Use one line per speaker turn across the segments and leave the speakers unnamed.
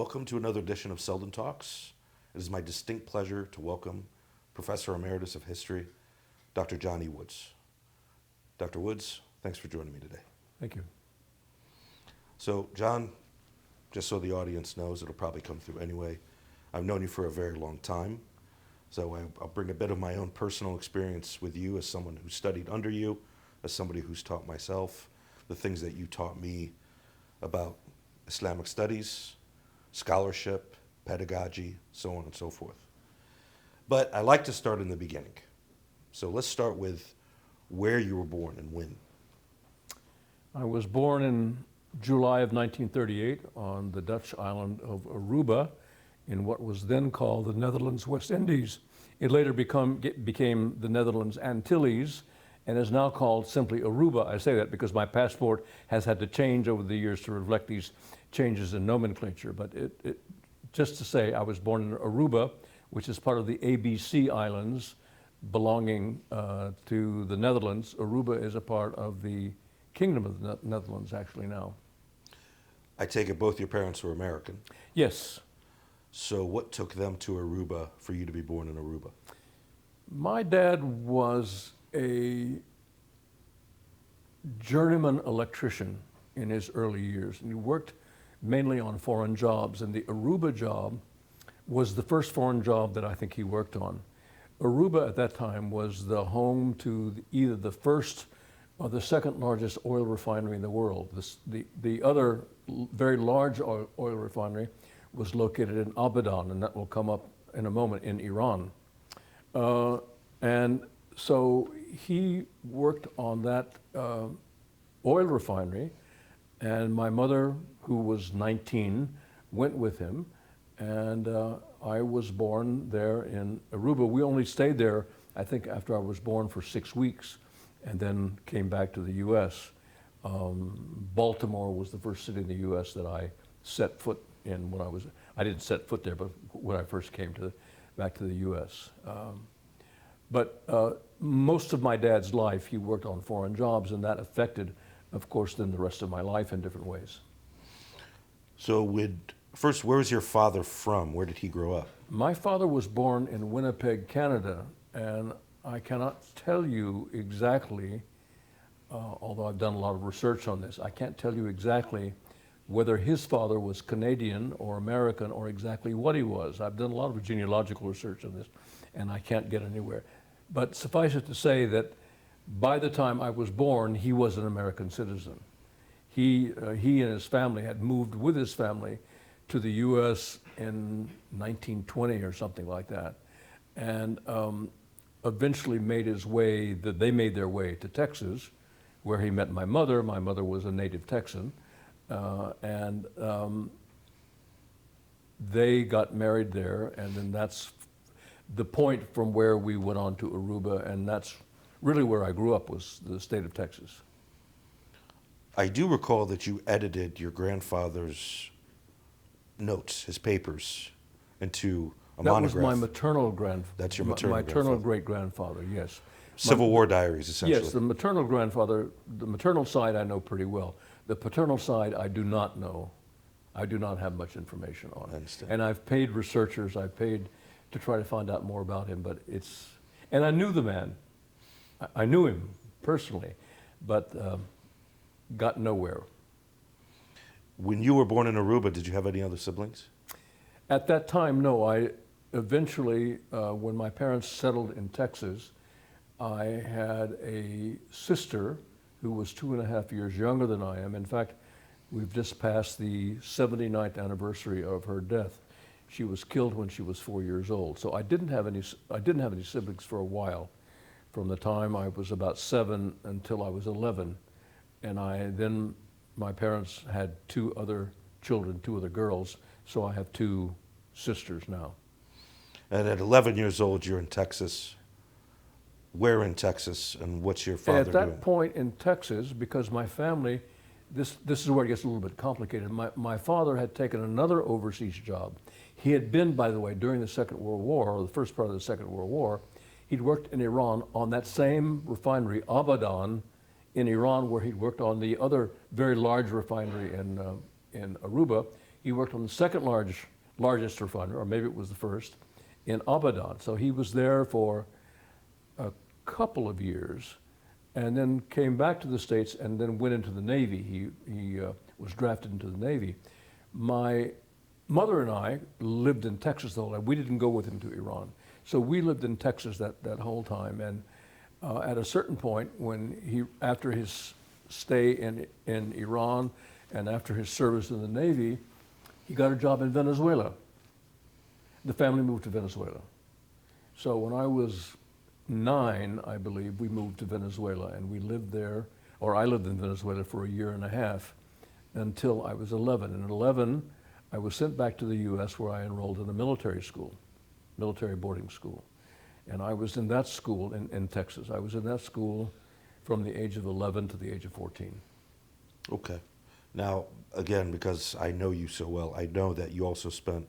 Welcome to another edition of Seldon Talks. It is my distinct pleasure to welcome Professor Emeritus of History, Dr. John E. Woods. Dr. Woods, thanks for joining me today.
Thank you.
So, John, just so the audience knows, it'll probably come through anyway, I've known you for a very long time, so I'll bring a bit of my own personal experience with you as someone who studied under you, as somebody who's taught myself, the things that you taught me about Islamic studies, scholarship, pedagogy, so on and so forth. But I like to start in the beginning. So let's start with where you were born and when.
I was born in July of 1938 on the Dutch island of Aruba in what was then called the Netherlands West Indies. It later became the Netherlands Antilles and is now called simply Aruba. I say that because my passport has had to change over the years to reflect these changes in nomenclature. But just to say, I was born in Aruba, which is part of the ABC Islands belonging to the Netherlands. Aruba is a part of the Kingdom of the Netherlands actually now.
I take it both your parents were American.
Yes.
So what took them to Aruba for you to be born in Aruba?
My dad was a journeyman electrician in his early years, and he worked mainly on foreign jobs, and the Aruba job was the first foreign job that I think he worked on. Aruba at that time was the home to either the first or the second largest oil refinery in the world. The other very large oil refinery was located in Abadan, and that will come up in a moment, in Iran. And so he worked on that oil refinery, and my mother, who was 19, went with him, and I was born there in Aruba. We only stayed there, I think, after I was born for 6 weeks, and then came back to the U.S. Baltimore was the first city in the U.S. that I set foot in when I didn't set foot there, but when I first came back to the U.S. But most of my dad's life, he worked on foreign jobs, and that affected, of course, then the rest of my life in different ways.
So first, where was your father from? Where did he grow up?
My father was born in Winnipeg, Canada, and I cannot tell you exactly, although I've done a lot of research on this, I can't tell you exactly whether his father was Canadian or American or exactly what he was. I've done a lot of genealogical research on this, and I can't get anywhere. But suffice it to say that by the time I was born, he was an American citizen. He and his family had moved with his family to the U.S. in 1920 or something like that, and eventually they made their way to Texas, where he met my mother. My mother was a native Texan, and they got married there, and then that's the point from where we went on to Aruba, and that's really where I grew up, was the state of Texas.
I do recall that you edited your grandfather's notes, his papers, into a monograph.
That was my maternal grandfather.
That's your maternal
maternal great-grandfather, yes.
Civil War diaries, essentially.
Yes, the maternal grandfather, the maternal side I know pretty well. The paternal side I do not know. I do not have much information on it.
I understand.
And I've paid researchers, I've paid to try to find out more about him, but and I knew the man. I knew him personally, but got nowhere.
When you were born in Aruba, did you have any other siblings?
At that time, no. I eventually, when my parents settled in Texas, I had a sister who was 2.5 years younger than I am. In fact, we've just passed the 79th anniversary of her death. She was killed when she was 4 years old. So I didn't have any siblings for a while, from the time I was about 7 until I was 11. And then my parents had 2 other children, 2 other girls, so I have 2 sisters now.
And at 11 years old, you're in Texas. Where in Texas, and what's your father doing?
At that point in Texas, because my family, this is where it gets a little bit complicated. My father had taken another overseas job. He had been, by the way, during the Second World War, or the first part of the Second World War, he'd worked in Iran on that same refinery, Abadan, in Iran, where he'd worked on the other very large refinery in Aruba. He worked on the second largest refinery, or maybe it was the first, in Abadan. So he was there for a couple of years, and then came back to the States, and then went into the Navy. He was drafted into the Navy. My mother and I lived in Texas the whole time. We didn't go with him to Iran. So we lived in Texas that whole time. And at a certain point, after his stay in Iran and after his service in the Navy, he got a job in Venezuela. The family moved to Venezuela. So when I was 9, I believe, we moved to Venezuela, and we lived there, or I lived in Venezuela for a year and a half until I was 11. And at 11, I was sent back to the U.S. where I enrolled in a military school, military boarding school. And I was in that school in Texas. I was in that school from the age of 11 to the age of 14.
Okay. Now, again, because I know you so well, I know that you also spent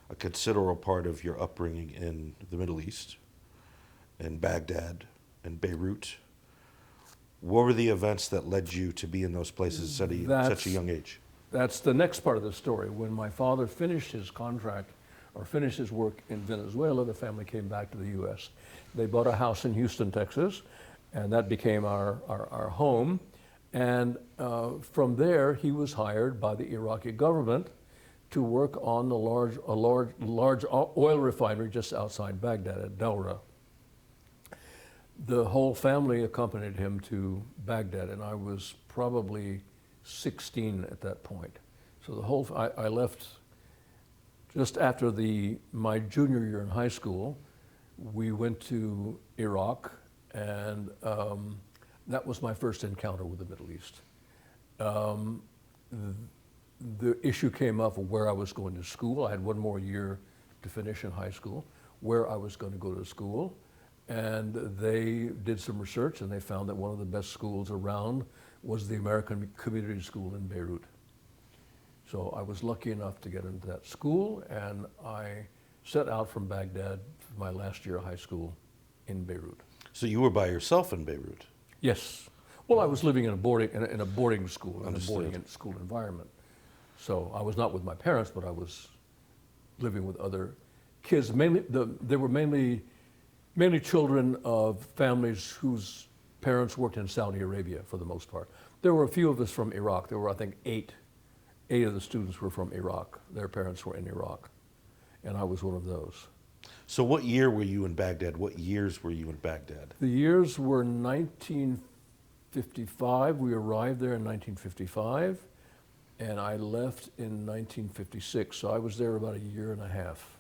a considerable part of your upbringing in the Middle East, in Baghdad, and Beirut. What were the events that led you to be in those places at such a young age?
That's the next part of the story. When my father finished his contract, or finished his work in Venezuela, the family came back to the U.S. They bought a house in Houston, Texas, and that became our home. And from there, he was hired by the Iraqi government to work on a large oil refinery just outside Baghdad at Dawra. The whole family accompanied him to Baghdad, and I was probably 16 at that point. So I left just after my junior year in high school. We went to Iraq, and that was my first encounter with the Middle East. The issue came up of where I was going to school. I had one more year to finish in high school, where I was going to go to school. And they did some research, and they found that one of the best schools around was the American Community School in Beirut. So I was lucky enough to get into that school, and I set out from Baghdad for my last year of high school in Beirut.
So you were by yourself in Beirut?
Yes. Well, I was living in a boarding school, in a
Understood.
boarding school environment. So I was not with my parents, but I was living with other kids. They were mainly children of families whose parents worked in Saudi Arabia for the most part. There were a few of us from Iraq. There were, I think, eight of the students were from Iraq. Their parents were in Iraq, and I was one of those.
So what year were you in Baghdad? What years were you in Baghdad?
The years were 1955. We arrived there in 1955, and I left in 1956. So I was there about a year and a half.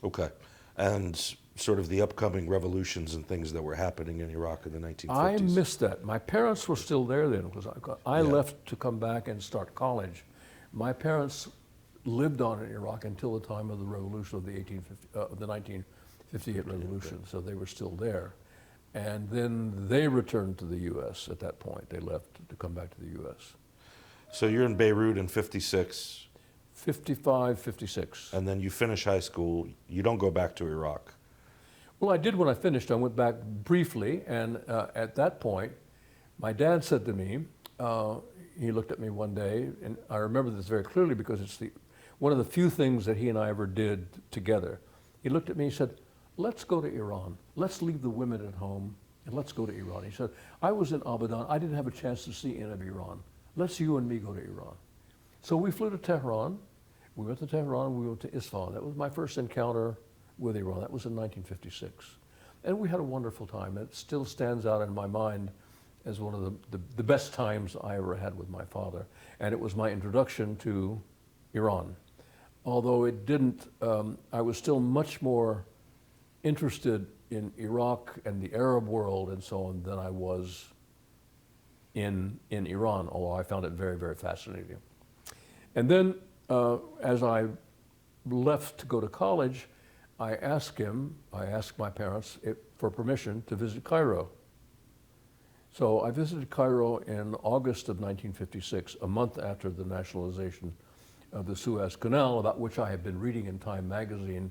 Okay. And sort of the upcoming revolutions and things that were happening in Iraq in the 1950s.
I missed that. My parents were still there then, because I
Yeah.
left to come back and start college. My parents lived on in Iraq until the time of the revolution of the 1958 revolution, so they were still there. And then they returned to the U.S. at that point. They left to come back to the U.S.
So you're in Beirut in 56.
55, 56.
And then you finish high school. You don't go back to Iraq.
Well, I did when I finished. I went back briefly, and at that point, my dad said to me, he looked at me one day, and I remember this very clearly because it's one of the few things that he and I ever did together. He looked at me and said, "Let's go to Iran. Let's leave the women at home, and let's go to Iran." He said, "I was in Abadan. I didn't have a chance to see any of Iran. Let's you and me go to Iran." So we flew to Tehran. We went to Tehran. We went to Isfahan. That was my first encounter with Iran. That was in 1956. And we had a wonderful time. It still stands out in my mind as one of the best times I ever had with my father. And it was my introduction to Iran. Although it didn't, I was still much more interested in Iraq and the Arab world and so on than I was in Iran, although I found it very, very fascinating. And then as I left to go to college, I asked my parents for permission to visit Cairo. So I visited Cairo in August of 1956, a month after the nationalization of the Suez Canal, about which I had been reading in Time magazine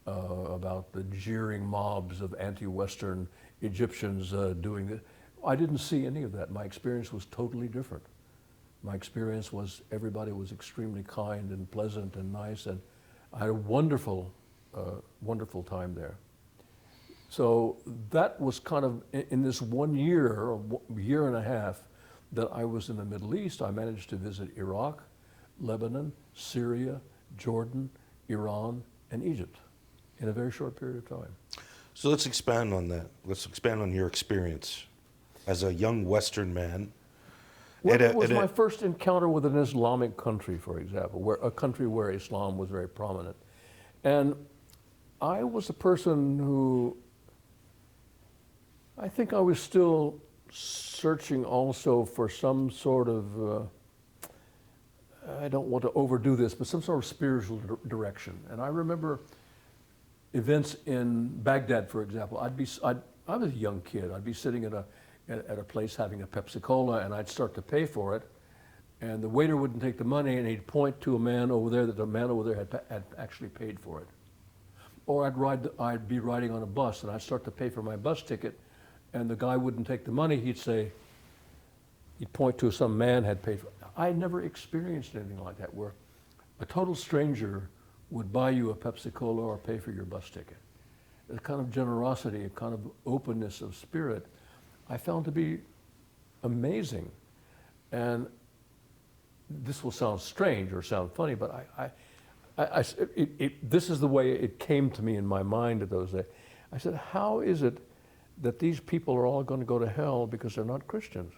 about the jeering mobs of anti-Western Egyptians doing it. I didn't see any of that. My experience was totally different. My experience was everybody was extremely kind and pleasant and nice, and I had a wonderful, wonderful time there. So that was kind of in this 1 year or year and a half that I was in the Middle East. I managed to visit Iraq, Lebanon, Syria, Jordan, Iran, and Egypt in a very short period of time.
So let's expand on that. Let's expand on your experience as a young Western man.
Well, it was my first encounter with an Islamic country, for example, a country where Islam was very prominent. And I was a person who, I think I was still searching also for some sort of, I don't want to overdo this, but some sort of spiritual direction. And I remember events in Baghdad, for example. I was a young kid. I'd be sitting at a place having a Pepsi Cola, and I'd start to pay for it, and the waiter wouldn't take the money, and he'd point to a man over there that the man over there had actually paid for it. Or I'd be riding on a bus, and I'd start to pay for my bus ticket, and the guy wouldn't take the money. He'd point to some man had paid for it. I never experienced anything like that, where a total stranger would buy you a Pepsi Cola or pay for your bus ticket. A kind of generosity, a kind of openness of spirit, I found to be amazing. And this will sound strange or sound funny, but this is the way it came to me in my mind at those days. I said, how is it that these people are all going to go to hell because they're not Christians?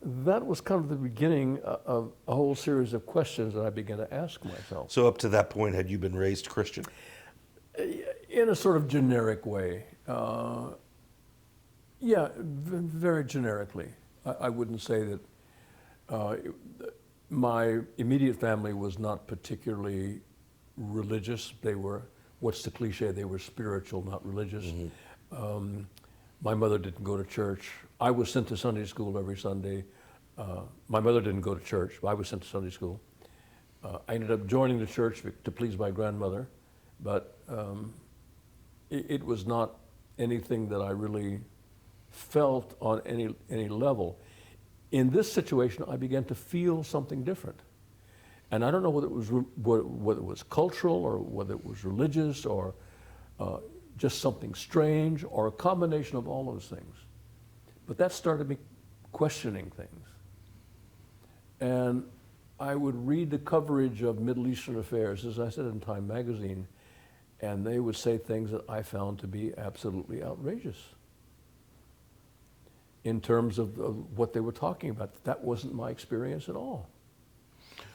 That was kind of the beginning of a whole series of questions that I began to ask myself.
So up to that point, had you been raised Christian?
In a sort of generic way. Yeah, very generically. I wouldn't say that my immediate family was not particularly religious. They were, what's the cliche, they were spiritual, not religious. Mm-hmm. My mother didn't go to church. I was sent to Sunday school every Sunday. My mother didn't go to church, but I was sent to Sunday school. I ended up joining the church to please my grandmother, but it was not anything that I really felt on any level. In this situation, I began to feel something different. And I don't know whether it was cultural or whether it was religious or just something strange or a combination of all those things. But that started me questioning things. And I would read the coverage of Middle Eastern affairs, as I said in Time magazine, and they would say things that I found to be absolutely outrageous in terms of what they were talking about. That wasn't my experience at all.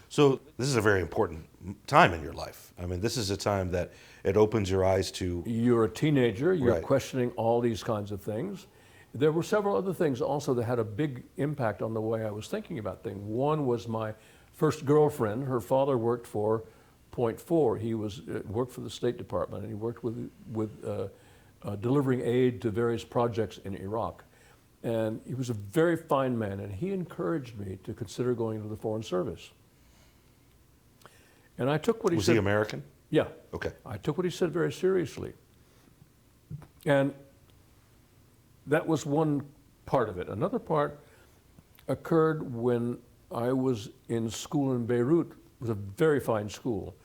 So this is a very important time in your life. I mean, this is a time that it opens your eyes to...
You're a teenager, you're
Right.
questioning all these kinds of things. There were several other things also that had a big impact on the way I was thinking about things. One was my first girlfriend. Her father worked for Point 4. He worked for the State Department, and he worked with delivering aid to various projects in Iraq. And he was a very fine man, and he encouraged me to consider going into the Foreign Service. And I took what he said.
Was he American?
Yeah.
Okay.
I took what he said very seriously. And that was one part of it. Another part occurred when I was in school in Beirut. It was a very fine school.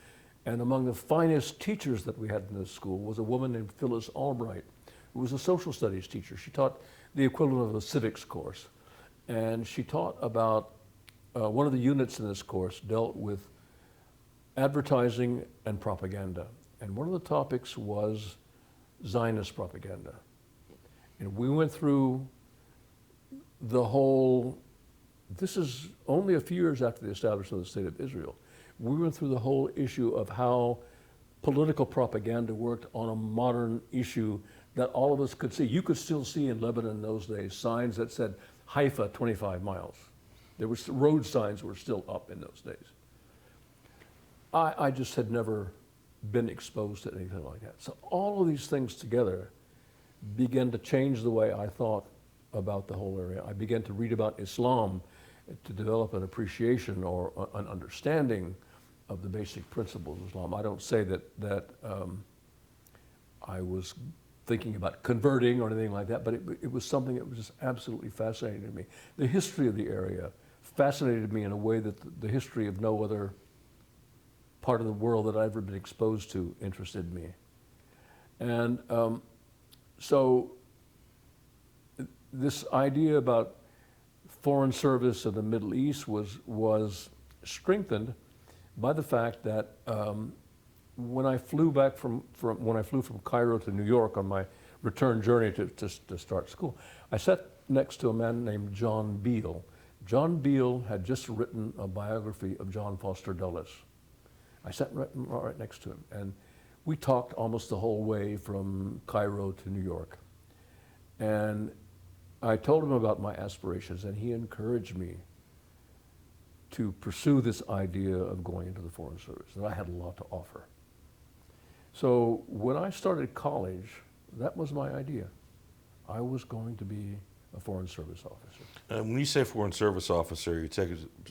And among the finest teachers that we had in this school was a woman named Phyllis Albright, who was a social studies teacher. She taught the equivalent of a civics course. And she taught about, one of the units in this course dealt with advertising and propaganda. And one of the topics was Zionist propaganda. And we went through the whole, this is only a few years after the establishment of the State of Israel. We went through the whole issue of how political propaganda worked on a modern issue that all of us could see. You could still see in Lebanon in those days signs that said Haifa 25 miles. There was road signs were still up in those days. I just had never been exposed to anything like that. So all of these things together began to change the way I thought about the whole area. I began to read about Islam to develop an appreciation or an understanding of the basic principles of Islam. I don't say that I was thinking about converting or anything like that, but it was something that was just absolutely fascinating to me. The history of the area fascinated me in a way that the history of no other part of the world that I've ever been exposed to interested me. And so this idea about foreign service in the Middle East was strengthened by the fact that when I flew back from Cairo to New York on my return journey to start school, I sat next to a man named John Beale. John Beale had just written a biography of John Foster Dulles. I sat right next to him, and we talked almost the whole way from Cairo to New York. And I told him about my aspirations, and he encouraged me to pursue this idea of going into the Foreign Service, that I had a lot to offer. So when I started college, that was my idea. I was going to be a Foreign Service officer.
And when you say Foreign Service officer, you take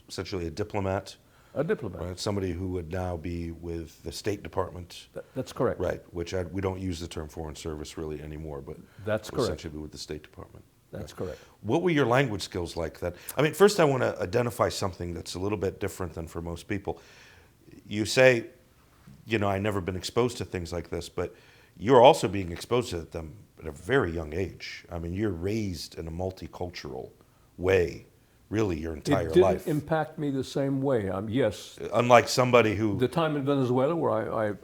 essentially a diplomat?
A diplomat.
Right, somebody who would now be with the State Department.
That's correct.
Right, which we don't use the term Foreign Service really anymore, but
that's correct.
Essentially be with the State Department.
That's correct.
What were your language skills like then? I mean, first I want to identify something that's a little bit different than for most people. You say, you know, I've never been exposed to things like this, but you're also being exposed to them at a very young age. I mean, you're raised in a multicultural way, really your entire life.
It didn't impact me the same way. Yes.
Unlike somebody who...
The time in Venezuela where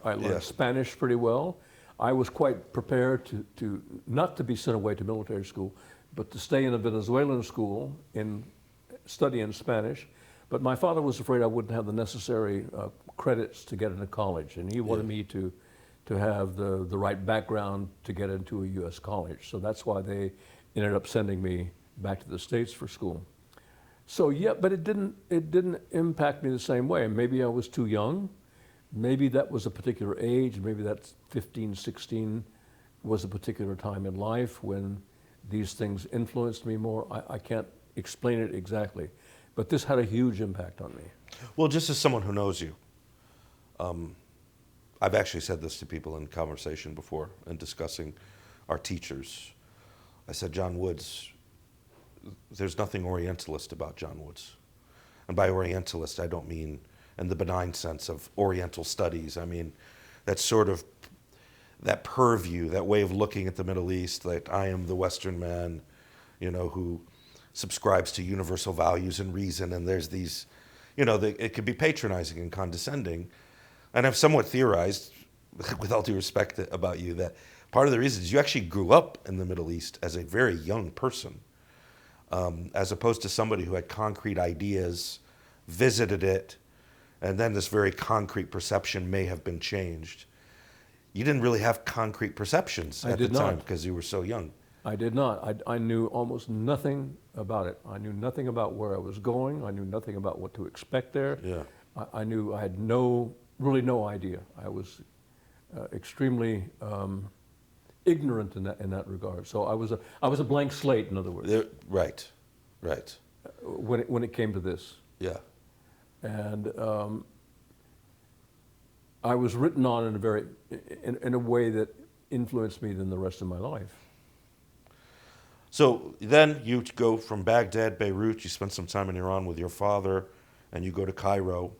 I learned Spanish pretty well, I was quite prepared to not to be sent away to military school, but to stay in a Venezuelan school and study in Spanish. But my father was afraid I wouldn't have the necessary credits to get into college, and he wanted me to have the right background to get into a U.S. college. So that's why they ended up sending me back to the States for school. So yeah, but it didn't impact me the same way. Maybe I was too young. Maybe that was a particular age. Maybe that 15, 16 was a particular time in life when these things influenced me more. I can't explain it exactly, but this had a huge impact on me.
Well, just as someone who knows you, I've actually said this to people in conversation before in discussing our teachers. I said, John Woods, there's nothing Orientalist about John Woods. And by Orientalist, I don't mean in the benign sense of Oriental studies. I mean, that sort of, that purview, that way of looking at the Middle East, that I am the Western man, you know, who subscribes to universal values and reason, and there's these, you know, it could be patronizing and condescending. And I've somewhat theorized, with all due respect about you, that part of the reason is you actually grew up in the Middle East as a very young person, as opposed to somebody who had concrete ideas, visited it, and then this very concrete perception may have been changed. You didn't really have concrete perceptions at the time because you were so young.
I did not. I knew almost nothing about it. I knew nothing about where I was going. I knew nothing about what to expect there.
Yeah.
I knew I had really no idea. I was extremely ignorant in that regard. So I was a blank slate, in other words.
Right.
When it came to this.
Yeah.
And I was written on in a way that influenced me than the rest of my life.
So then you go from Baghdad, Beirut, you spend some time in Iran with your father, and you go to Cairo.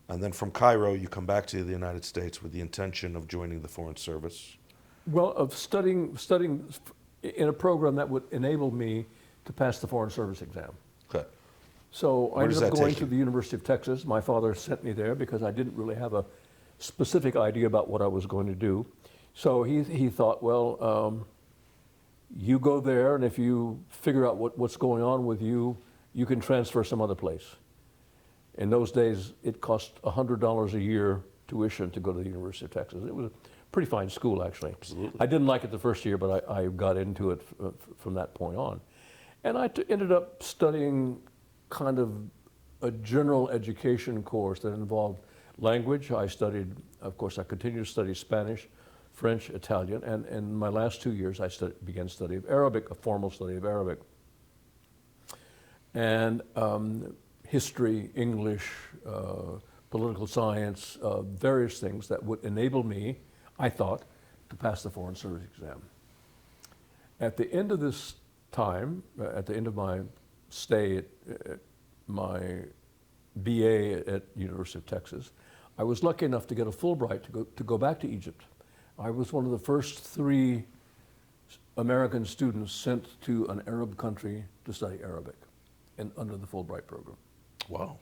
And then from Cairo, you come back to the United States with the intention of joining the Foreign Service.
Well, of studying in a program that would enable me to pass the Foreign Service exam.
Okay.
So I
Where does
ended up
that
going
take
to
you?
the University of Texas. My father sent me there because I didn't really have a specific idea about what I was going to do. So he thought, well, you go there, and if you figure out what's going on with you, you can transfer some other place. In those days, it cost $100 a year tuition to go to the University of Texas. It was a pretty fine school, actually.
Absolutely.
I didn't like it the first year, but I got into it from that point on. And I ended up studying kind of a general education course that involved language. I studied, of course, I continued to study Spanish, French, Italian, and in my last 2 years, I began study of Arabic, a formal study of Arabic. And history, English, political science, various things that would enable me, I thought, to pass the Foreign Service exam. At the end of this time, at the end of my stay at my BA at University of Texas, I was lucky enough to get a Fulbright to go back to Egypt. I was one of the first 3 American students sent to an Arab country to study Arabic under the Fulbright program.
Wow.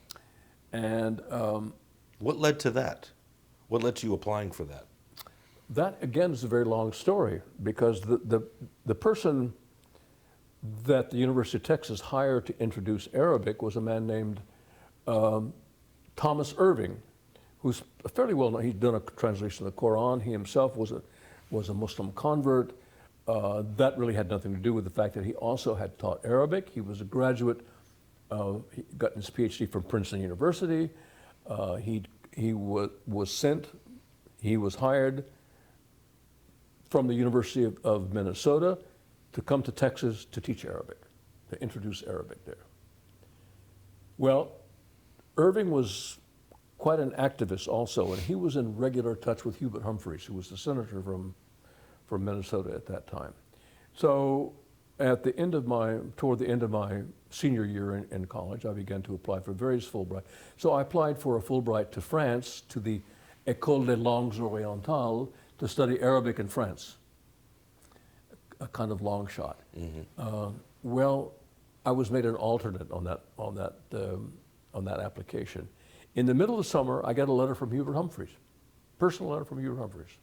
And
What led to that? What led to you applying for that?
that, again, is a very long story, because the person that the University of Texas hired to introduce Arabic was a man named Thomas Irving, who's fairly well known. He'd done a translation of the Quran. He himself was a Muslim convert. That really had nothing to do with the fact that he also had taught Arabic. He was a graduate. He got his PhD from Princeton University. He was hired from the University of Minnesota to come to Texas to teach Arabic, to introduce Arabic there. Well, Irving was quite an activist also, and he was in regular touch with Hubert Humphreys, who was the senator from Minnesota at that time. So toward the end of my senior year in college, I began to apply for various Fulbright. So I applied for a Fulbright to France, to the École des Langues Orientales, to study Arabic in France, a kind of long shot.
Mm-hmm.
Well, I was made an alternate on that application. In the middle of the summer, I got a letter from Hubert Humphreys, personal letter from Hubert Humphreys,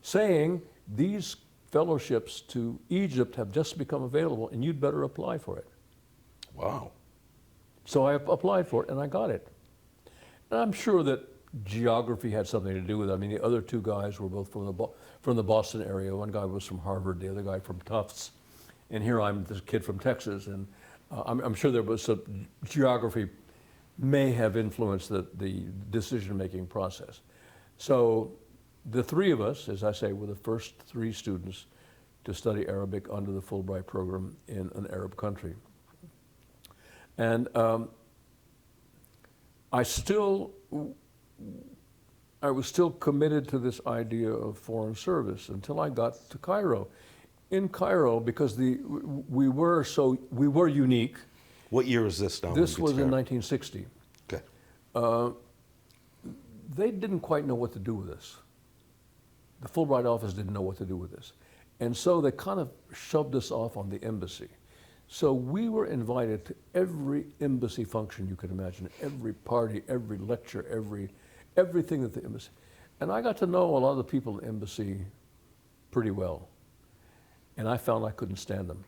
saying these fellowships to Egypt have just become available and you'd better apply for it.
Wow.
So I applied for it and I got it. And I'm sure that geography had something to do with it. I mean, the other 2 guys were both from the Boston area. One guy was from Harvard, the other guy from Tufts. And here I'm this kid from Texas. And I'm sure there was some geography may have influenced the decision-making process. So the 3 of us, as I say, were the first 3 students to study Arabic under the Fulbright program in an Arab country. And I was still committed to this idea of foreign service until I got to Cairo. In Cairo, because we were unique.
What year is this now?
This was in 1960.
Okay.
They didn't quite know what to do with this. The Fulbright office didn't know what to do with this. And so they kind of shoved us off on the embassy. So we were invited to every embassy function you could imagine, every party, every lecture, everything at the embassy. And I got to know a lot of the people in the embassy pretty well. And I found I couldn't stand them.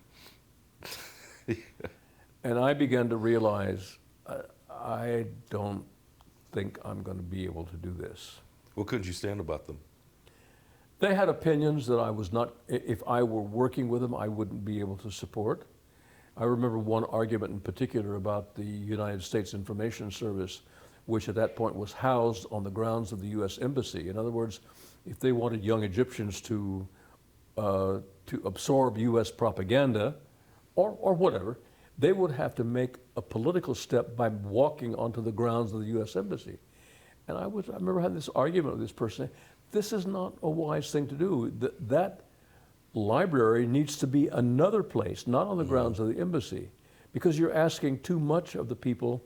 And I began to realize, I don't think I'm going to be able to do this.
What couldn't you stand about them?
They had opinions that I was not, if I were working with them, I wouldn't be able to support. I remember one argument in particular about the United States Information Service, which at that point was housed on the grounds of the U.S. Embassy. In other words, if they wanted young Egyptians to absorb U.S. propaganda or whatever, they would have to make a political step by walking onto the grounds of the U.S. Embassy. And I remember having this argument with this person. This is not a wise thing to do. That library needs to be another place, not on the grounds of the embassy, because you're asking too much of the people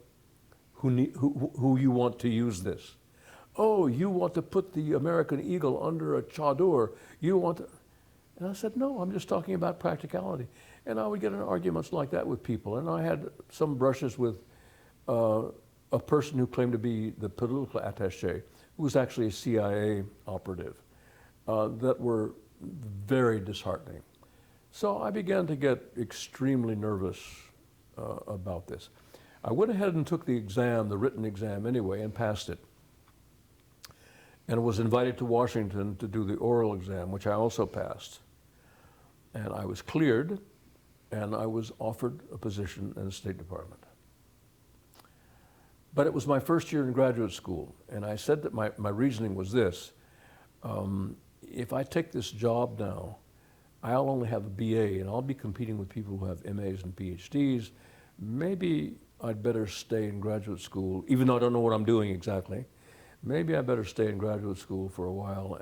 who you want to use this. Oh, you want to put the American eagle under a chador. You want to... And I said, no, I'm just talking about practicality. And I would get in arguments like that with people. And I had some brushes with a person who claimed to be the political attaché, who was actually a CIA operative, that were very disheartening. So I began to get extremely nervous about this. I went ahead and took the exam, the written exam anyway, and passed it. And was invited to Washington to do the oral exam, which I also passed. And I was cleared, and I was offered a position in the State Department. But it was my first year in graduate school, and I said that my reasoning was this: if I take this job now, I'll only have a BA, and I'll be competing with people who have MAs and PhDs. Maybe I'd better stay in graduate school, even though I don't know what I'm doing exactly. Maybe I better stay in graduate school for a while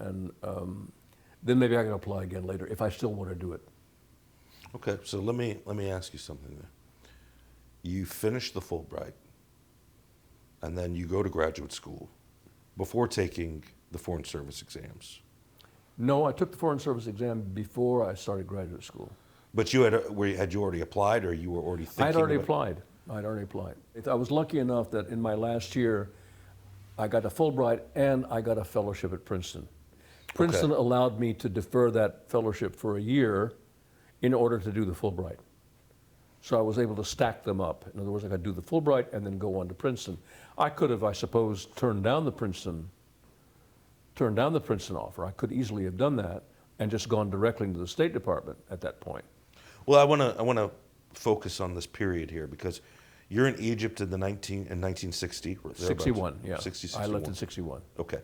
then maybe I can apply again later if I still want to do it.
Okay, so let me ask you something there. You finish the Fulbright, and then you go to graduate school before taking the Foreign Service exams.
No, I took the Foreign Service exam before I started graduate school.
But had you already applied, or you were already thinking?
I'd already applied. I was lucky enough that in my last year, I got a Fulbright and I got a fellowship at Princeton. Princeton allowed me to defer that fellowship for a year in order to do the Fulbright. So I was able to stack them up. In other words, I could do the Fulbright and then go on to Princeton. I could have, I suppose, turned down the Princeton offer. I could easily have done that and just gone directly into the State Department at that point.
Well, I want to focus on this period here because you're in Egypt in 1960.
61, yeah.
60, 61.
I left in 61.
Okay.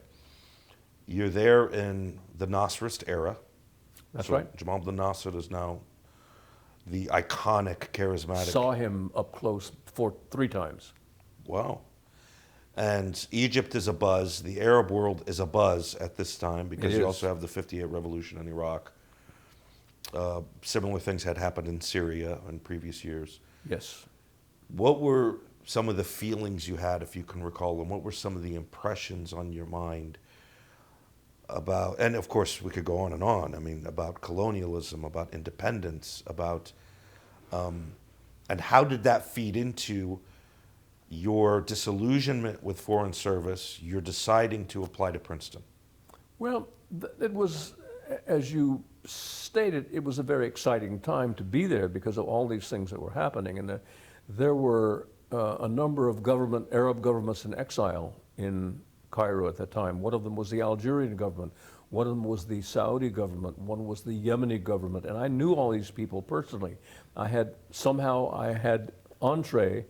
You're there in the Nasserist era.
That's
so
right.
Jamal Abdel Nasser is now the iconic, charismatic.
Saw him up close 3 times.
Wow. And Egypt is abuzz. The Arab world is abuzz at this time because you also have the 58 revolution in Iraq. Similar things had happened in Syria in previous years.
Yes.
What were some of the feelings you had, if you can recall them? What were some of the impressions on your mind about, and of course we could go on and on, I mean, about colonialism, about independence, about, and how did that feed into your disillusionment with Foreign Service, you're deciding to apply to Princeton?
Well, it was, as you stated, it was a very exciting time to be there because of all these things that were happening. And there were a number of Arab governments in exile in Cairo at that time. One of them was the Algerian government. One of them was the Saudi government. One was the Yemeni government. And I knew all these people personally. I had entree.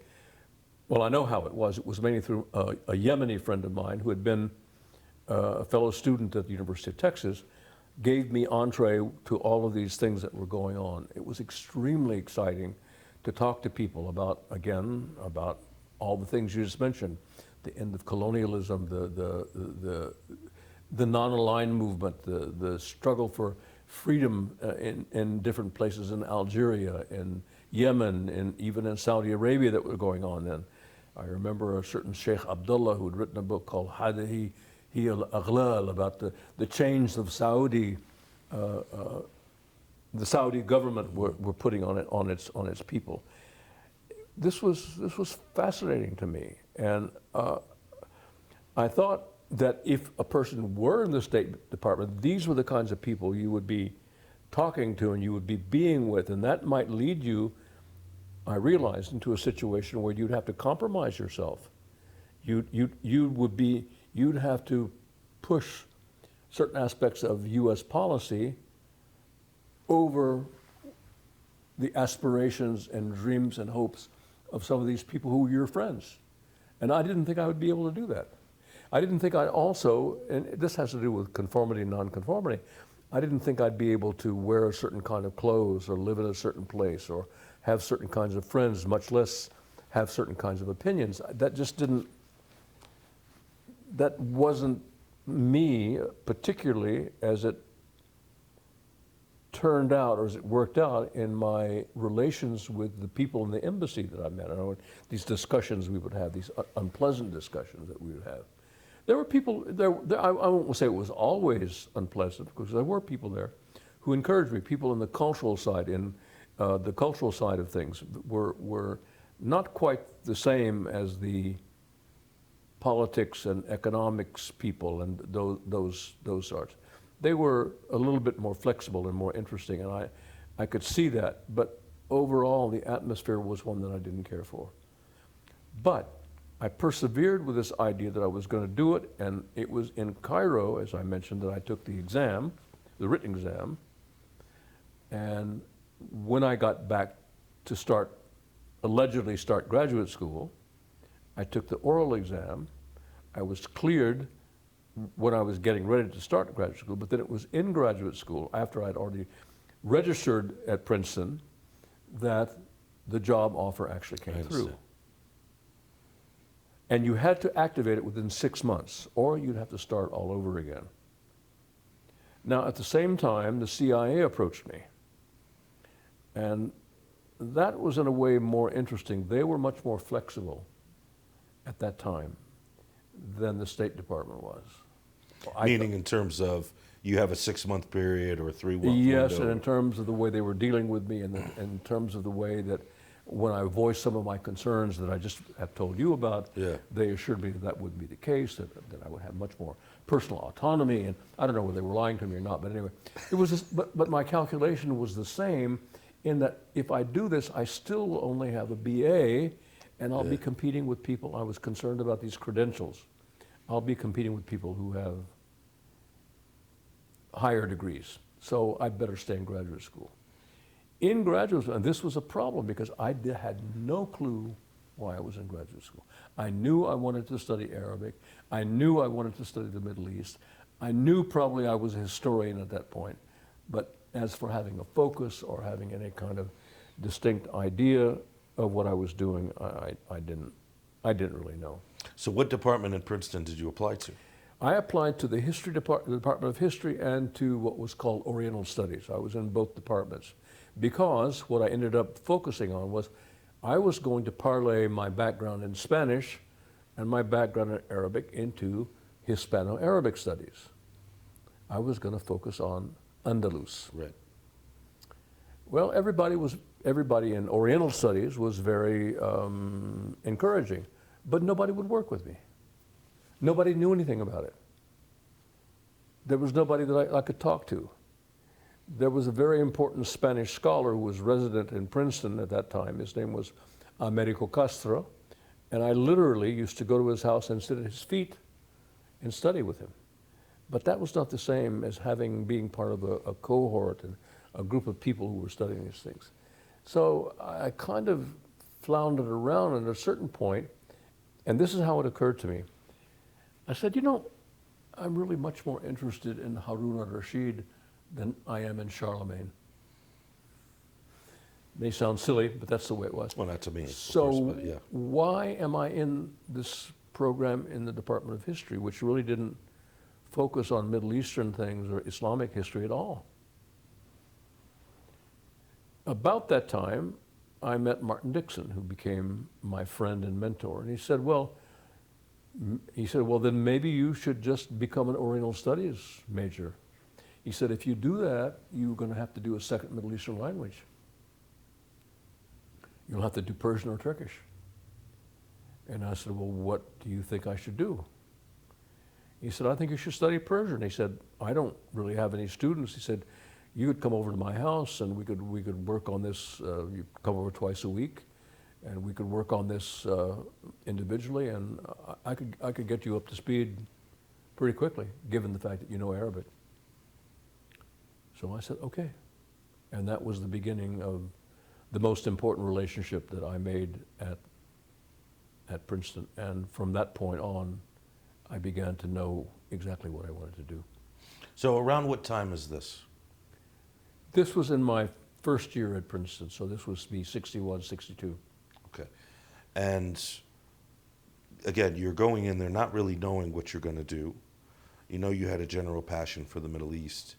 Well, I know how it was. It was mainly through a Yemeni friend of mine who had been a fellow student at the University of Texas, gave me entree to all of these things that were going on. It was extremely exciting to talk to people about all the things you just mentioned, the end of colonialism, the non-aligned movement, the struggle for freedom in different places in Algeria, in Yemen, and even in Saudi Arabia that were going on then. I remember a certain Sheikh Abdullah who had written a book called Hadihi al-Aghlal about the chains of Saudi, the Saudi government were putting on its people. This was fascinating to me, and I thought that if a person were in the State Department, these were the kinds of people you would be talking to and you would be being with, and that might lead you, I realized, into a situation where you'd have to compromise yourself. You'd have to push certain aspects of U.S. policy over the aspirations and dreams and hopes of some of these people who were your friends. And I didn't think I would be able to do that. I didn't think I'd also, and this has to do with conformity and nonconformity, I didn't think I'd be able to wear a certain kind of clothes or live in a certain place or have certain kinds of friends, much less have certain kinds of opinions. That wasn't me, particularly as it turned out, or as it worked out in my relations with the people in the embassy that I met. These discussions we would have, these unpleasant discussions that we would have. There were people, I won't say it was always unpleasant, because there were people there who encouraged me, people in the cultural side, the cultural side of things were not quite the same as the politics and economics people and those sorts. They were a little bit more flexible and more interesting, and I could see that, but overall the atmosphere was one that I didn't care for. But I persevered with this idea that I was going to do it, and it was in Cairo, as I mentioned, that I took the exam, the written exam, and when I got back to allegedly start graduate school, I took the oral exam. I was cleared when I was getting ready to start graduate school, but then it was in graduate school, after I'd already registered at Princeton, that the job offer actually came through. And you had to activate it within 6 months, or you'd have to start all over again. Now, at the same time, the CIA approached me. And that was, in a way, more interesting. They were much more flexible at that time than the State Department was.
Meaning in terms of you have a 6-month period or a 3-month
Yes,
window.
and in terms of the way they were dealing with me, and in terms of the way that when I voiced some of my concerns that I just have told you about, they assured me that that wouldn't be the case, that I would have much more personal autonomy, and I don't know whether they were lying to me or not, but anyway, it was just, but my calculation was the same in that if I do this, I still will only have a BA, and I'll be competing with people. I was concerned about these credentials. I'll be competing with people who have higher degrees, so I'd better stay in graduate school. In graduate school, and this was a problem because I had no clue why I was in graduate school. I knew I wanted to study Arabic. I knew I wanted to study the Middle East. I knew probably I was a historian at that point, but as for having a focus or having any kind of distinct idea of what I was doing, I didn't really know.
So what department in Princeton did you apply to?
I applied to the history department, the Department of History, and to what was called Oriental Studies. I was in both departments because what I ended up focusing on was I was going to parlay my background in Spanish and my background in Arabic into Hispano-Arabic studies. I was going to focus on Andalus.
Right.
Well, everybody in Oriental Studies was very encouraging, but nobody would work with me. Nobody knew anything about it. There was nobody that I could talk to. There was a very important Spanish scholar who was resident in Princeton at that time. His name was Americo Castro, and I literally used to go to his house and sit at his feet and study with him. But that was not the same as being part of a cohort and a group of people who were studying these things. So I kind of floundered around, and at a certain point, and this is how it occurred to me, I said, you know, I'm really much more interested in Harun al-Rashid than I am in Charlemagne. May sound silly, but that's the way it was.
Well, not to me,
So
of course, but yeah.
why am I in this program in the Department of History, which really didn't focus on Middle Eastern things or Islamic history at all? About that time, I met Martin Dickson, who became my friend and mentor, and he said, well, then maybe you should just become an Oriental Studies major. He said, if you do that, you're going to have to do a second Middle Eastern language. You'll have to do Persian or Turkish. And I said, well, what do you think I should do? He said, I think you should study Persian. He said, I don't really have any students. He said, you could come over to my house and we could work on this. You come over twice a week, and we could work on this individually, and I could get you up to speed pretty quickly, given the fact that you know Arabic. So I said, okay. And that was the beginning of the most important relationship that I made at Princeton. And from that point on, I began to know exactly what I wanted to do.
So around what time is this?
This was in my first year at Princeton, so this was me 61, 62.
Okay. And again, you're going in there not really knowing what you're going to do. You know you had a general passion for the Middle East.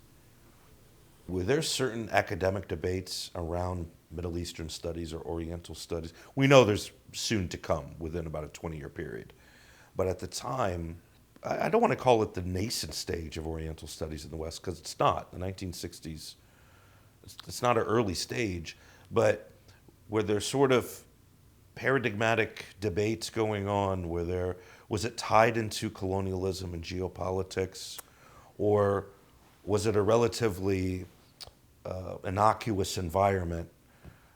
Were there certain academic debates around Middle Eastern studies or Oriental studies? We know there's soon to come within about a 20-year period. But at the time, I don't want to call it the nascent stage of Oriental studies in the West, because it's not. The 1960s, it's not an early stage, but were there sort of paradigmatic debates going on? Was it tied into colonialism and geopolitics, or was it a relatively innocuous environment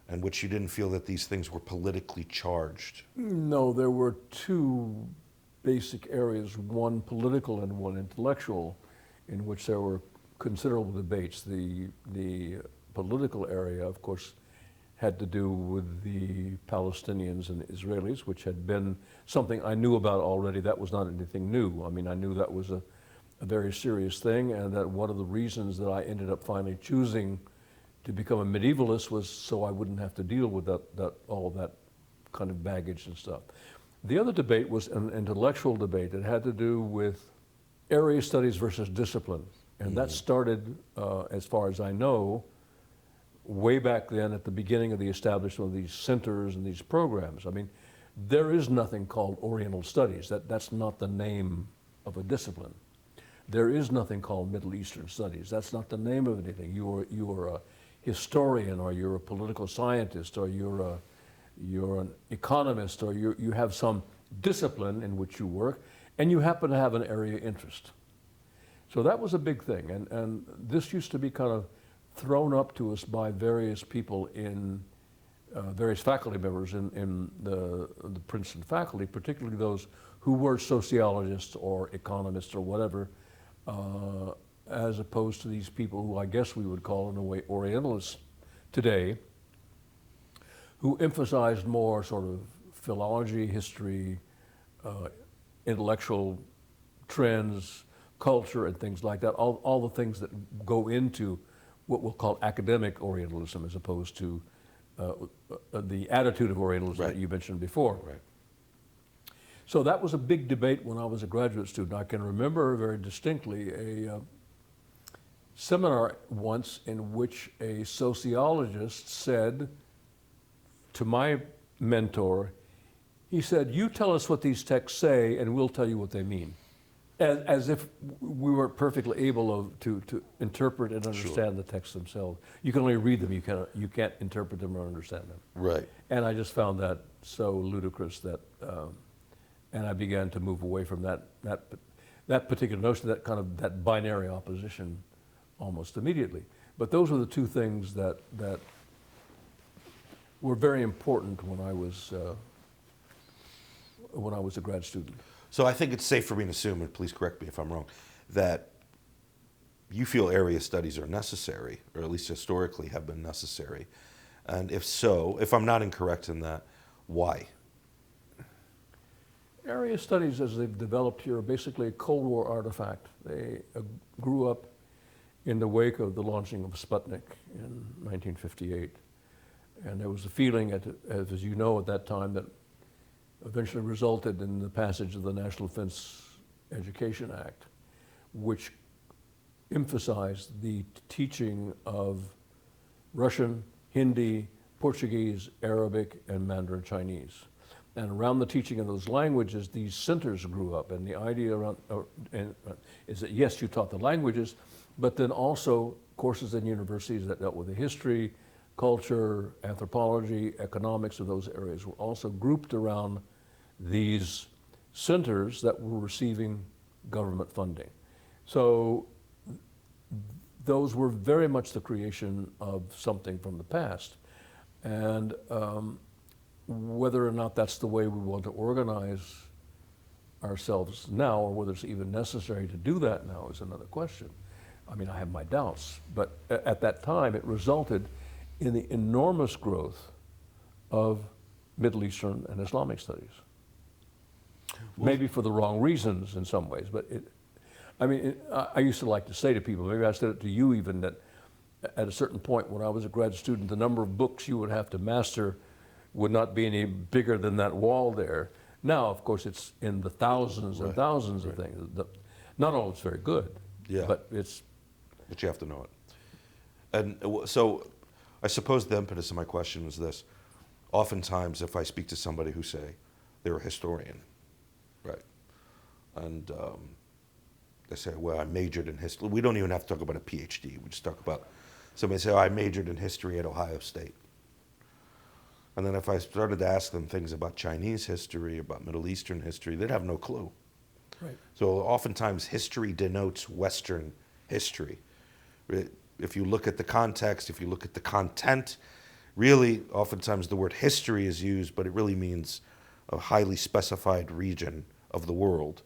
in which you didn't feel that these things were politically charged?
No, there were two basic areas, one political and one intellectual, in which there were considerable debates. The political area, of course, had to do with the Palestinians and the Israelis, which had been something I knew about already. That was not anything new. I mean, I knew that was a very serious thing, and that one of the reasons that I ended up finally choosing to become a medievalist was so I wouldn't have to deal with all of that kind of baggage and stuff. The other debate was an intellectual debate that had to do with area studies versus discipline. And that started, as far as I know, way back then at the beginning of the establishment of these centers and these programs. I mean, there is nothing called Oriental Studies. That's not the name of a discipline. There is nothing called Middle Eastern Studies. That's not the name of anything. You are a historian, or you're a political scientist, or you're an economist, or you have some discipline in which you work, and you happen to have an area of interest. So that was a big thing, and this used to be kind of thrown up to us by various people in various faculty members in the Princeton faculty, particularly those who were sociologists or economists or whatever, as opposed to these people who I guess we would call in a way Orientalists today, who emphasized more sort of philology, history, intellectual trends, culture, and things like that, all the things that go into what we'll call academic Orientalism, as opposed to the attitude of Orientalism that you mentioned before.
Right.
So that was a big debate when I was a graduate student. I can remember very distinctly a seminar once in which a sociologist said to my mentor, he said, "You tell us what these texts say and we'll tell you what they mean." As if we weren't perfectly able to interpret and understand the texts themselves. You can only read them, you can't interpret them or understand them.
Right.
And I just found that so ludicrous that, and I began to move away from that particular notion, that binary opposition almost immediately. But those were the two things that were very important when I was a grad student.
So I think it's safe for me to assume, and please correct me if I'm wrong, that you feel area studies are necessary, or at least historically have been necessary. And if so, if I'm not incorrect in that, why?
Area studies, as they've developed here, are basically a Cold War artifact. They grew up in the wake of the launching of Sputnik in 1958. And there was a feeling, as you know, at that time, that eventually resulted in the passage of the National Defense Education Act, which emphasized the teaching of Russian, Hindi, Portuguese, Arabic, and Mandarin Chinese. And around the teaching of those languages, these centers grew up. And the idea around is that, yes, you taught the languages, but then also courses in universities that dealt with the history, culture, anthropology, economics of those areas were also grouped around these centers that were receiving government funding. So those were very much the creation of something from the past. And whether or not that's the way we want to organize ourselves now, or whether it's even necessary to do that now, is another question. I mean, I have my doubts, but at that time it resulted in the enormous growth of Middle Eastern and Islamic studies. Maybe for the wrong reasons in some ways, but I used to like to say to people, maybe I said it to you even, that at a certain point when I was a grad student, the number of books you would have to master would not be any bigger than that wall there. Now, of course, it's in the thousands and thousands of things. Not all of it's very good, but it's...
But you have to know it. And so I suppose the impetus of my question was this. Oftentimes, if I speak to somebody who say they're a historian, right, and they say, well, I majored in history. We don't even have to talk about a PhD. We just talk about, somebody say, oh, I majored in history at Ohio State. And then if I started to ask them things about Chinese history, about Middle Eastern history, they'd have no clue.
Right.
So oftentimes history denotes Western history. If you look at the context, if you look at the content, really oftentimes the word history is used, but it really means a highly specified region of the world.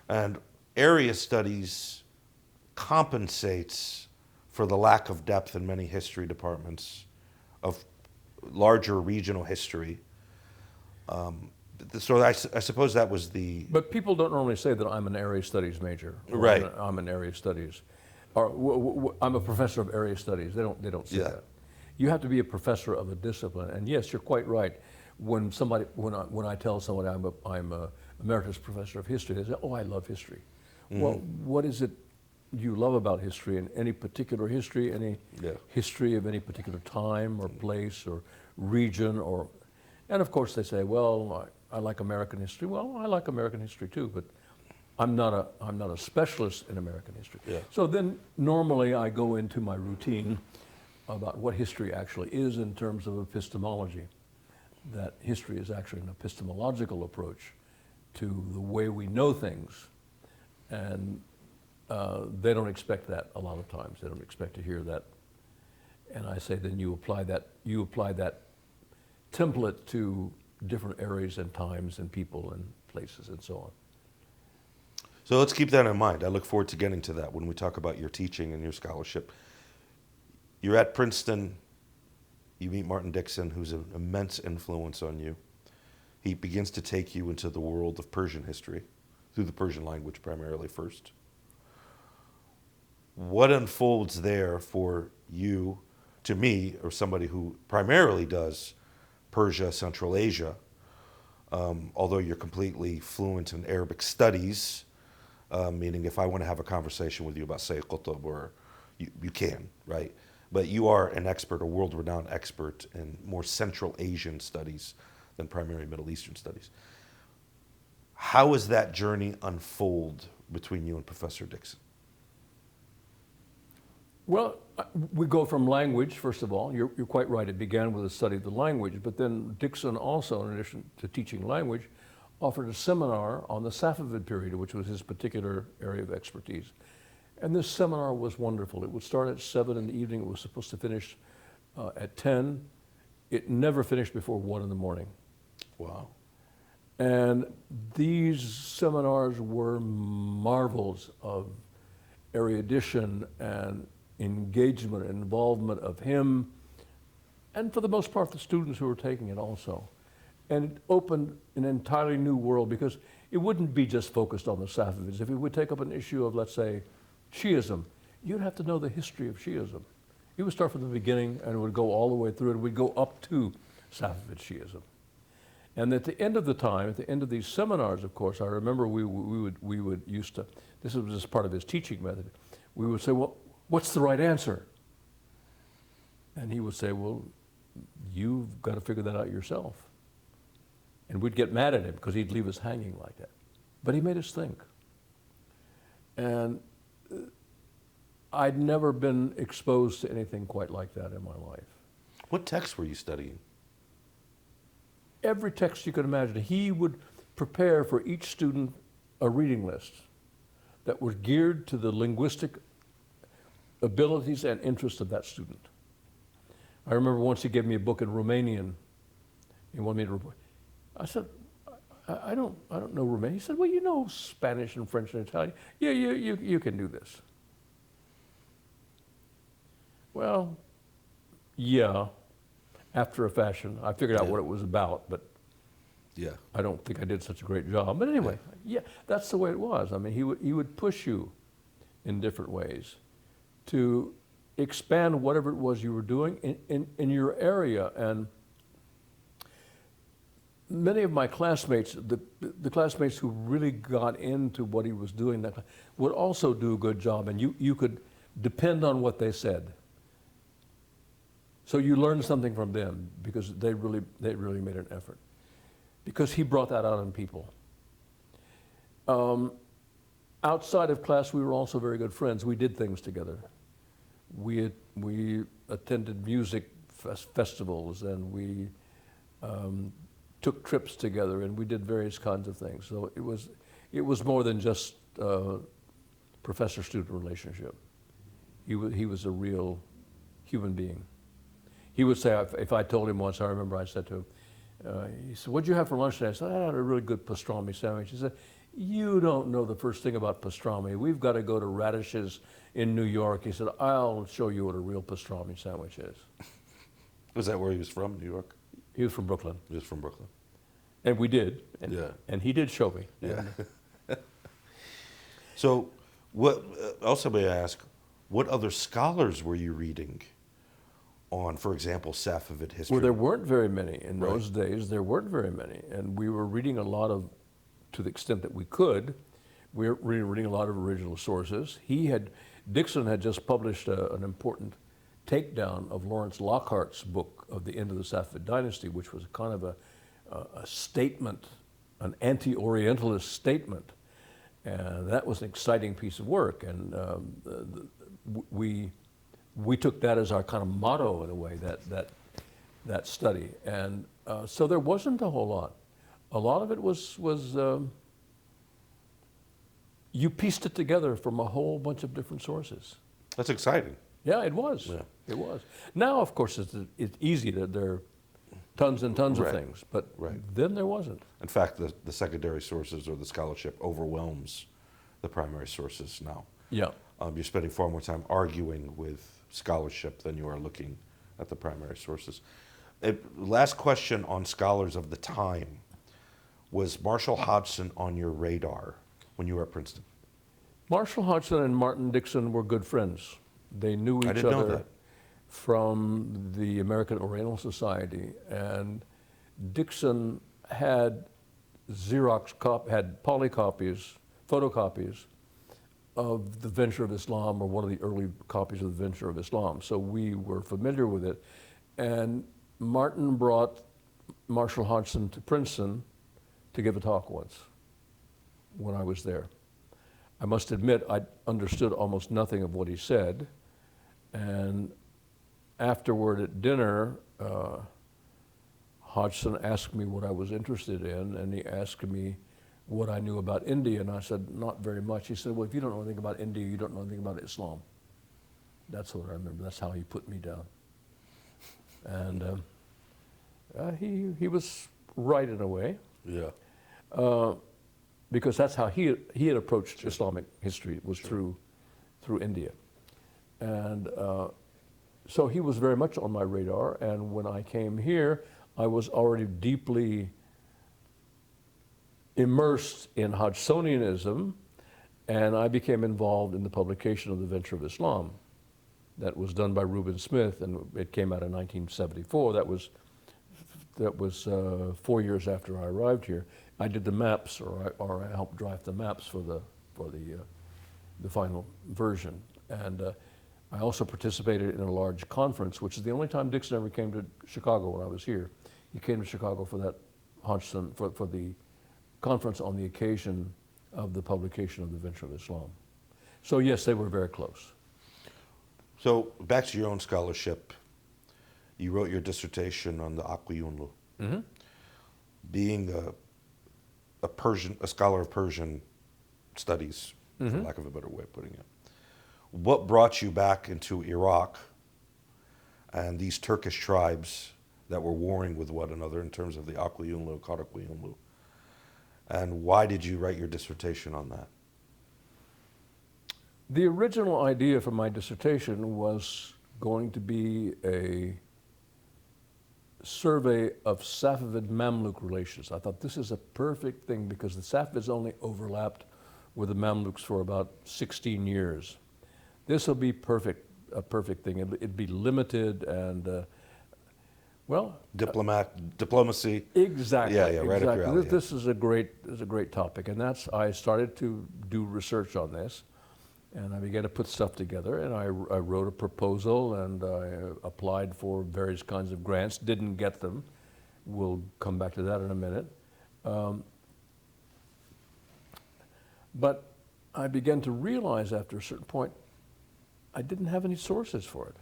And area studies compensates for the lack of depth in many history departments of larger regional history. So I suppose that was the...
But people don't normally say that I'm an area studies major.
Right.
I'm an area studies. Or I'm a professor of area studies. They don't say that. You have to be a professor of a discipline. And yes, you're quite right. When I tell somebody I'm a emeritus professor of history, they say, oh, I love history. Mm-hmm. Well, what is it you love about history, and any particular history, any
Yeah.
history of any particular time or place or region, and of course they say, well, I like American history. Well, I like American history too, but I'm not a specialist in American history.
Yeah.
So then normally I go into my routine about what history actually is in terms of epistemology. That history is actually an epistemological approach to the way we know things. And they don't expect that a lot of times. They don't expect to hear that. And I say then you apply that template to different areas and times and people and places and so on.
So let's keep that in mind. I look forward to getting to that when we talk about your teaching and your scholarship. You're at Princeton. You meet Martin Dickson, who's an immense influence on you. He begins to take you into the world of Persian history, through the Persian language primarily first. What unfolds there for you, to me, or somebody who primarily does Persia, Central Asia, although you're completely fluent in Arabic studies, meaning if I want to have a conversation with you about Sayyid Qutb, or you can, right? But you are an expert, a world-renowned expert in more Central Asian studies than primarily Middle Eastern studies. How does that journey unfold between you and Professor Dickson?
Well, we go from language, first of all. You're quite right. It began with a study of the language, but then Dickson also, in addition to teaching language, offered a seminar on the Safavid period, which was his particular area of expertise. And this seminar was wonderful. It would start at 7 in the evening. It was supposed to finish at 10. It never finished before 1 in the morning.
Wow.
And these seminars were marvels of erudition and engagement and involvement of him, and for the most part, the students who were taking it also. And it opened an entirely new world, because it wouldn't be just focused on the Safavids. If it would take up an issue of, let's say, Shiism, you'd have to know the history of Shiism. It would start from the beginning and it would go all the way through, and we'd go up to Safavid Shiism. And at the end of the time, at the end of these seminars, of course, I remember we would used to, this was just part of his teaching method, we would say, well, what's the right answer? And he would say, well, you've got to figure that out yourself. And we'd get mad at him because he'd leave us hanging like that. But he made us think. And I'd never been exposed to anything quite like that in my life.
What texts were you studying?
Every text you could imagine. He would prepare for each student a reading list that was geared to the linguistic abilities and interests of that student. I remember once he gave me a book in Romanian. He wanted me to report. I said, I don't know Romanian. He said, well, you know Spanish and French and Italian. Yeah, you can do this. Well, yeah, after a fashion. I figured out what it was about, but
Yeah.
I don't think I did such a great job. But anyway, yeah, that's the way it was. I mean, he would push you in different ways to expand whatever it was you were doing in your area. And many of my classmates, the classmates who really got into what he was doing, would also do a good job, and you could depend on what they said. So you learned something from them because they really made an effort. Because he brought that out in people. Outside of class, we were also very good friends. We did things together. We attended music festivals, and we took trips together, and we did various kinds of things. So it was more than just professor-student relationship. He was a real human being. He would say, if I told him once, I remember I said to him, he said, what'd you have for lunch today? I said, I had a really good pastrami sandwich. He said, you don't know the first thing about pastrami. We've got to go to Radish's in New York. He said, I'll show you what a real pastrami sandwich is.
Was that where he was from, New York?
He was from Brooklyn.
He was from Brooklyn.
And we did. And,
Yeah.
and he did show me.
Yeah. So, what? Also, may I ask, what other scholars were you reading on, for example, Safavid history?
Well, there weren't very many in
Right.
those days. There weren't very many, and we were reading a lot of, to the extent that we could, we're reading a lot of original sources. Dickson had just published an important takedown of Lawrence Lockhart's book of the end of the Safavid dynasty, which was kind of a statement, an anti-Orientalist statement. And that was an exciting piece of work. And we took that as our kind of motto in a way, that study. And so there wasn't a whole lot. A lot of it was you pieced it together from a whole bunch of different sources.
That's exciting.
Yeah, it was.
Yeah.
It was. Now, of course, it's easy that there are tons and tons
Right.
of things, but
Right.
then there wasn't.
In fact, the secondary sources or the scholarship overwhelms the primary sources now.
Yeah.
You're spending far more time arguing with scholarship than you are looking at the primary sources. Last question on scholars of the time. Was Marshall Hodgson on your radar when you were at Princeton?
Marshall Hodgson and Martin Dickson were good friends. They knew
I
each
didn't know
other
that.
from the American Oriental Society, and Dickson had polycopies, photocopies of the Venture of Islam, or one of the early copies of the Venture of Islam. So we were familiar with it, and Martin brought Marshall Hodgson to Princeton to give a talk once when I was there. I must admit I understood almost nothing of what he said, and afterward at dinner, Hodgson asked me what I was interested in, and he asked me what I knew about India, and I said, not very much. He said, well, if you don't know anything about India, you don't know anything about Islam. That's what I remember. That's how he put me down. And he was right in a way.
Yeah.
Because that's how he had approached Islamic history, was through India. And so he was very much on my radar, and when I came here, I was already deeply immersed in Hodgsonianism, and I became involved in the publication of the Venture of Islam. That was done by Reuben Smith, and it came out in 1974. That was 4 years after I arrived here. I did the maps, or I helped draft the maps for the final version. And I also participated in a large conference, which is the only time Dickson ever came to Chicago when I was here. He came to Chicago for that Hodgson, for the conference on the occasion of the publication of the Venture of Islam. So yes, they were very close.
So back to your own scholarship. You wrote your dissertation on the Aqquyunlu.
Mm-hmm.
Being a scholar of Persian studies, for lack of a better way of putting it, what brought you back into Iraq and these Turkish tribes that were warring with one another in terms of the Aqquyunlu, Aqquyunlu, and why did you write your dissertation on that?
The original idea for my dissertation was going to be a survey of Safavid-Mamluk relations. I thought this is a perfect thing because the Safavids only overlapped with the Mamluks for about 16 years. This will be a perfect thing. It'd be limited and,
Diplomacy.
Exactly.
Yeah, right up your alley.
This is a great topic, and I started to do research on this, and I began to put stuff together, and I wrote a proposal, and I applied for various kinds of grants. Didn't get them. We'll come back to that in a minute. But I began to realize after a certain point, I didn't have any sources for it.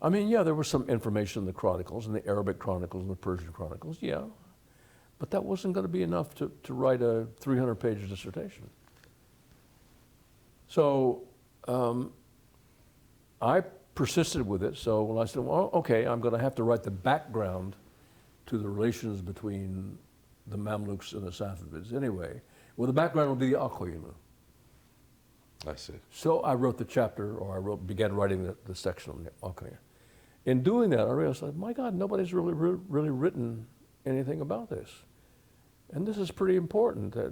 I mean, yeah, there was some information in the chronicles, in the Arabic chronicles and the Persian chronicles, yeah. But that wasn't going to be enough to write a 300-page dissertation. So I persisted with it. So when I said, well, okay, I'm going to have to write the background to the relations between the Mamluks and the Safavids anyway. Well, the background will be the Aqquyunlu.
I see.
So I wrote the chapter, or began writing the section on the Aqquyunlu. In doing that, I realized, my God, nobody's really written anything about this. And this is pretty important. This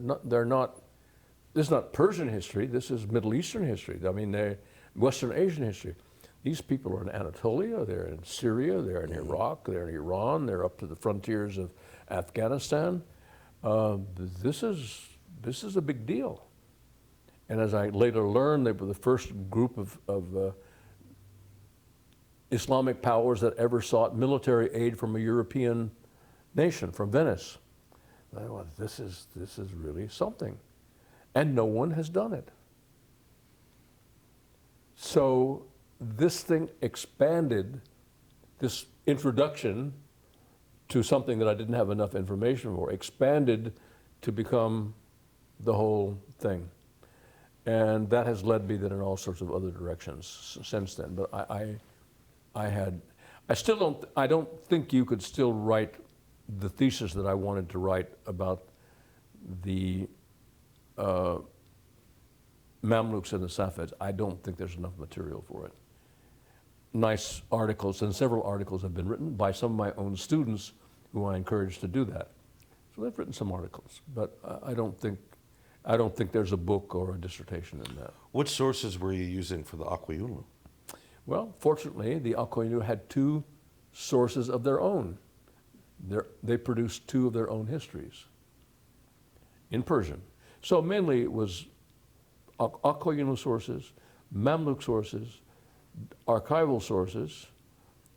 is not Persian history, this is Middle Eastern history. I mean, they're Western Asian history. These people are in Anatolia, they're in Syria, they're in Iraq, they're in Iran, they're up to the frontiers of Afghanistan. This is this is a big deal. And as I later learned, they were the first group of Islamic powers that ever sought military aid from a European nation, from Venice. I thought, this is really something. And no one has done it. So this thing expanded, this introduction to something that I didn't have enough information for, expanded to become the whole thing. And that has led me then in all sorts of other directions since then. But I don't think you could still write the thesis that I wanted to write about the Mamluks and the Safavids. I don't think there's enough material for it. Nice articles, and several articles have been written by some of my own students who I encouraged to do that. So they've written some articles, but I don't think there's a book or a dissertation in that.
What sources were you using for the Aqquyunlu?
Well, fortunately, the Aqquyunlu had two sources of their own. They produced two of their own histories in Persian. So mainly it was Aqquyunlu sources, Mamluk sources, archival sources,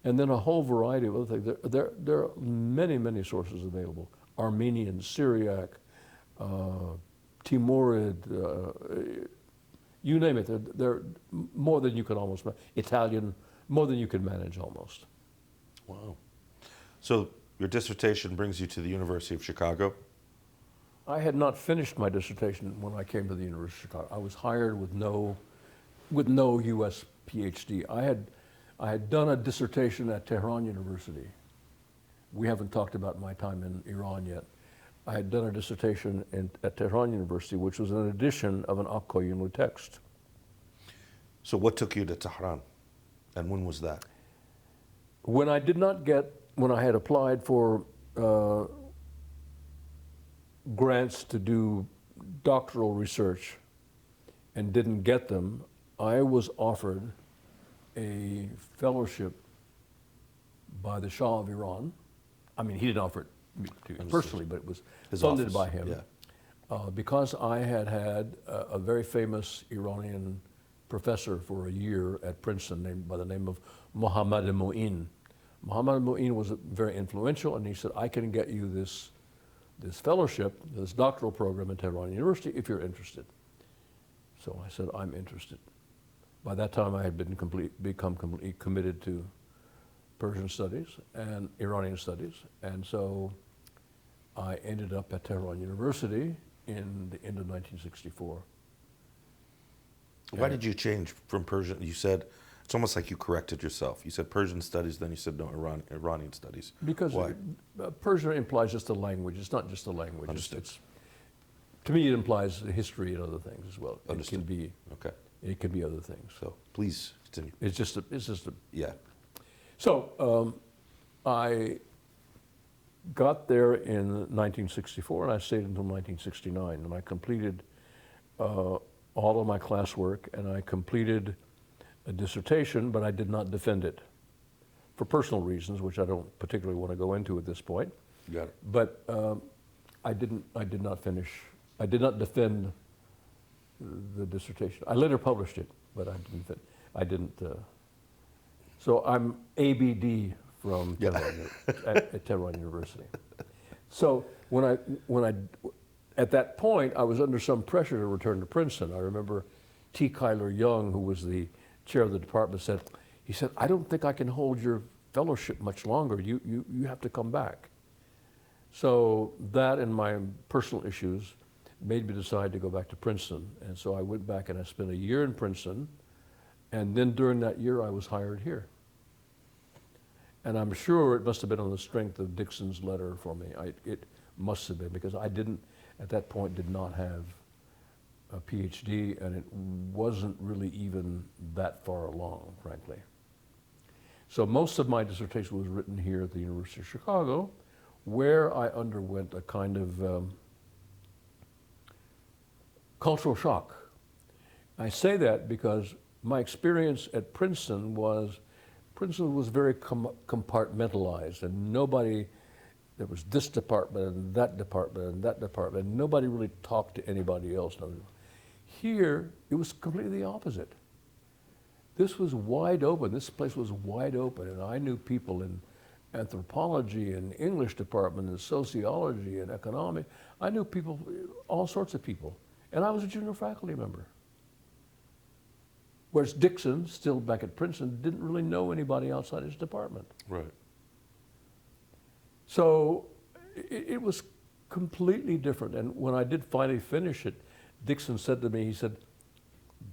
and then a whole variety of other things. There are many, many sources available. Armenian, Syriac, Timurid, you name it. They're more than you can almost, Italian, more than you can manage almost.
Wow. So your dissertation brings you to the University of Chicago?
I had not finished my dissertation when I came to the University of Chicago. I was hired with no U.S. PhD. I had done a dissertation at Tehran University. We haven't talked about my time in Iran yet. I had done a dissertation at Tehran University, which was an edition of an Aqquyunlu text.
So what took you to Tehran, and when was that?
When I had applied for grants to do doctoral research and didn't get them, I was offered a fellowship by the Shah of Iran. I mean, he didn't offer it to me personally, but it was funded by him.
Yeah.
Because I had had a very famous Iranian professor for a year at Princeton by the name of Mohammad Mu'in. Mohammad Mu'in was very influential, and he said, I can get you this fellowship, this doctoral program at Tehran University if you're interested. So I said, I'm interested. By that time, I had become completely committed to Persian studies and Iranian studies, and so I ended up at Tehran University in the end of 1964.
Why did you change from Persian? You said, it's almost like you corrected yourself. You said Persian studies, then you said no, Iranian studies.
Because
why?
Persian implies just a language. It's not just a language.
Understood.
To me, it implies history and other things as well.
Understood.
It can be other things.
So please continue.
It's just a
Yeah.
So I got there in 1964, and I stayed until 1969, and I completed all of my classwork, and I completed a dissertation, but I did not defend it for personal reasons, which I don't particularly want to go into at this point.
Got it.
But I did not finish. I did not defend the dissertation. I later published it, but I didn't. So I'm ABD from Tehran, at Tehran University. So at that point, I was under some pressure to return to Princeton. I remember T. Kyler Young, who was the chair of the department, said, I don't think I can hold your fellowship much longer. You have to come back. So that and my personal issues made me decide to go back to Princeton. And so I went back and I spent a year in Princeton. And then during that year, I was hired here. And I'm sure it must have been on the strength of Dickson's letter for me. It must have been, because I at that point, did not have a PhD, and it wasn't really even that far along, frankly. So most of my dissertation was written here at the University of Chicago, where I underwent a kind of cultural shock. I say that because my experience at Princeton was very compartmentalized, and there was this department and that department and that department. And nobody really talked to anybody else. Here, it was completely the opposite. This was wide open. This place was wide open, and I knew people in anthropology and English department and sociology and economics. I knew people, all sorts of people, and I was a junior faculty member. Whereas Dickson, still back at Princeton, didn't really know anybody outside his department.
Right.
So it was completely different. And when I did finally finish it, Dickson said to me, he said,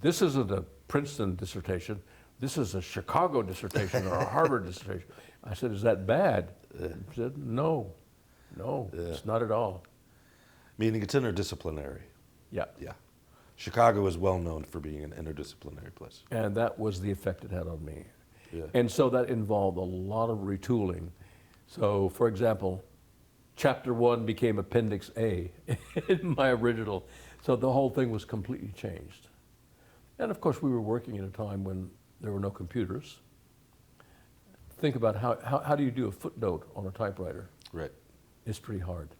"This isn't a Princeton dissertation, this is a Chicago dissertation or a Harvard dissertation." I said, "Is that bad?" He said, no, it's not at all.
Meaning it's interdisciplinary.
Yeah.
Yeah. Chicago is well known for being an interdisciplinary place.
And that was the effect it had on me.
Yeah.
And so that involved a lot of retooling. So, for example, chapter 1 became appendix A in my original. So the whole thing was completely changed. And of course, we were working at a time when there were no computers. Think about how do you do a footnote on a typewriter?
Right.
It's pretty hard.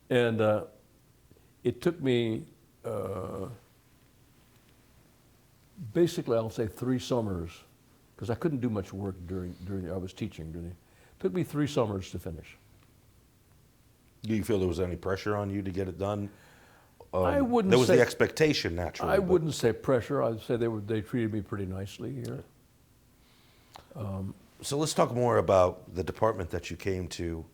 And it took me basically, I'll say 3 summers, because I couldn't do much work during I was teaching. It took me 3 summers to finish.
Do you feel there was any pressure on you to get it done?
I wouldn't
There was
say,
the expectation, naturally.
I
but-
wouldn't say pressure. I'd say they treated me pretty nicely here.
So let's talk more about the department that you came to,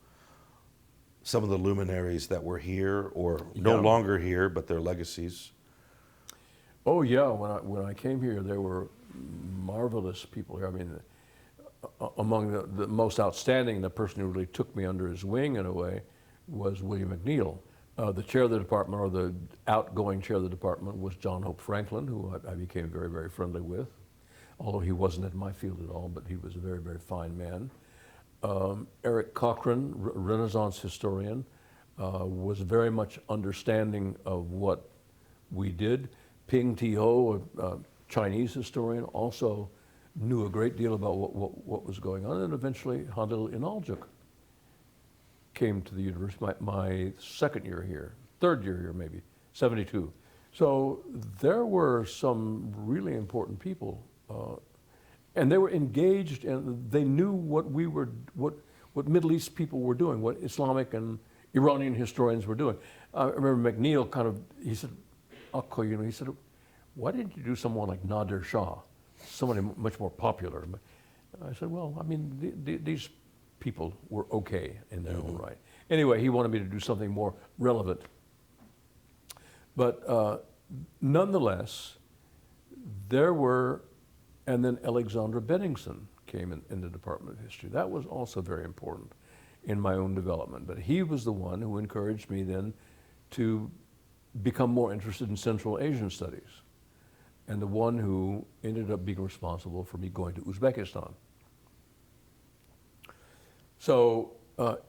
some of the luminaries that were here or no
Yeah.
longer here, but their legacies.
Oh yeah, when I came here, there were marvelous people here. I mean, among the most outstanding, the person who really took me under his wing in a way, was William McNeill. The chair of the department, or the outgoing chair of the department, was John Hope Franklin, who I became very, very friendly with, although he wasn't in my field at all, but he was a very, very fine man. Eric Cochran, Renaissance historian, was very much understanding of what we did. Ping Ti Ho, a Chinese historian, also knew a great deal about what was going on. And eventually, Handel Inaljuk came to the university, my second year here, third year here maybe, 72. So there were some really important people, and they were engaged, and they knew what Middle East people were doing, what Islamic and Iranian historians were doing. I remember McNeill he said, Aqquyunlu, he said, "Why didn't you do someone like Nadir Shah, somebody much more popular?" I said, "Well, I mean, these people were okay in their own right." Anyway, he wanted me to do something more relevant. But nonetheless, there were, and then Alexandra Benningsen came in the Department of History. That was also very important in my own development. But he was the one who encouraged me then to become more interested in Central Asian studies, and the one who ended up being responsible for me going to Uzbekistan. So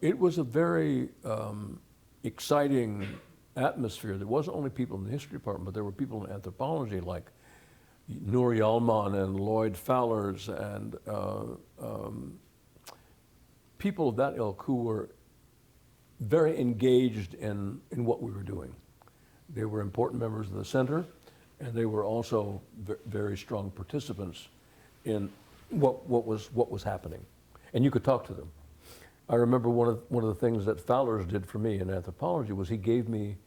it was a very exciting atmosphere. There wasn't only people in the history department, but there were people in anthropology like Nuri Alman and Lloyd Fowlers and people of that ilk who were very engaged in what we were doing. They were important members of the center, and they were also very strong participants in what was happening. And you could talk to them. I remember one of the things that Fowlers did for me in anthropology was he gave me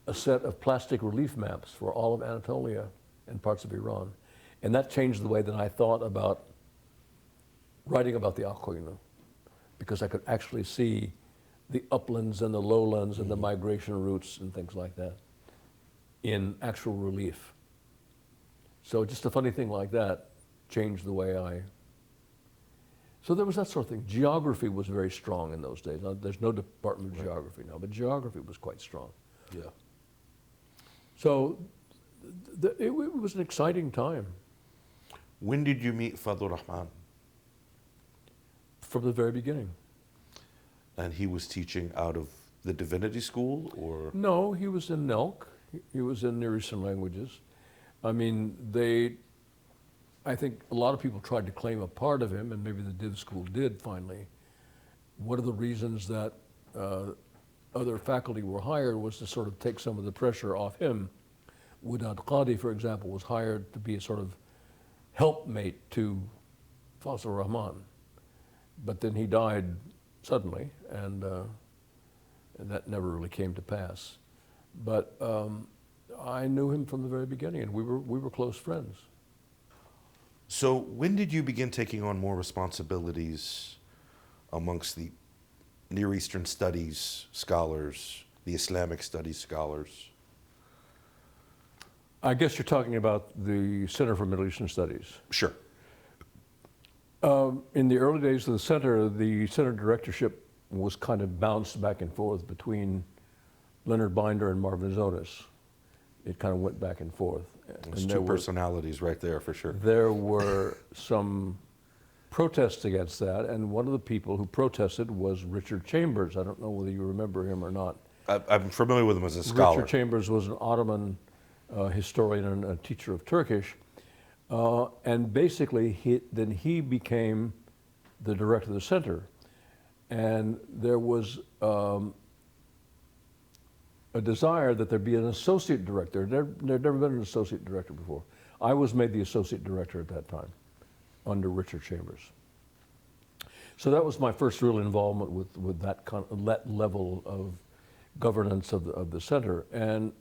a set of plastic relief maps for all of Anatolia and parts of Iran. And that changed the way that I thought about writing about the Aqquyunlu, because I could actually see the uplands and the lowlands and the migration routes and things like that in actual relief. So just a funny thing like that changed the way so there was that sort of thing. Geography was very strong in those days. Now, there's no department of geography now, but geography was quite strong.
Yeah.
So it was an exciting time.
When did you meet Fadlur Rahman?
From the very beginning.
And he was teaching out of the divinity school, or?
No, he was in NELC. He was in Near Eastern languages. I mean, I think a lot of people tried to claim a part of him, and maybe the Div school did finally one of the reasons that other faculty were hired was to sort of take some of the pressure off him. Wadad Qadi, for example, was hired to be a sort of helpmate to Fazl Rahman. But then he died suddenly, and that never really came to pass. But I knew him from the very beginning, and we were close friends.
So when did you begin taking on more responsibilities amongst the Near Eastern Studies scholars, the Islamic Studies scholars?
I guess you're talking about the Center for Middle Eastern Studies.
Sure.
In the early days of the center directorship was kind of bounced back and forth between Leonard Binder and Marvin Zonis. It kind of went back and forth.
There's two personalities right there for sure.
There were some protests against that, and one of the people who protested was Richard Chambers. I don't know whether you remember him or not.
I'm familiar with him as a scholar.
Richard Chambers was an Ottoman historian and a teacher of Turkish. And basically, he became the director of the center. And there was a desire that there be an associate director. There'd never been an associate director before. I was made the associate director at that time, under Richard Chambers. So that was my first real involvement with that level of governance of the center. And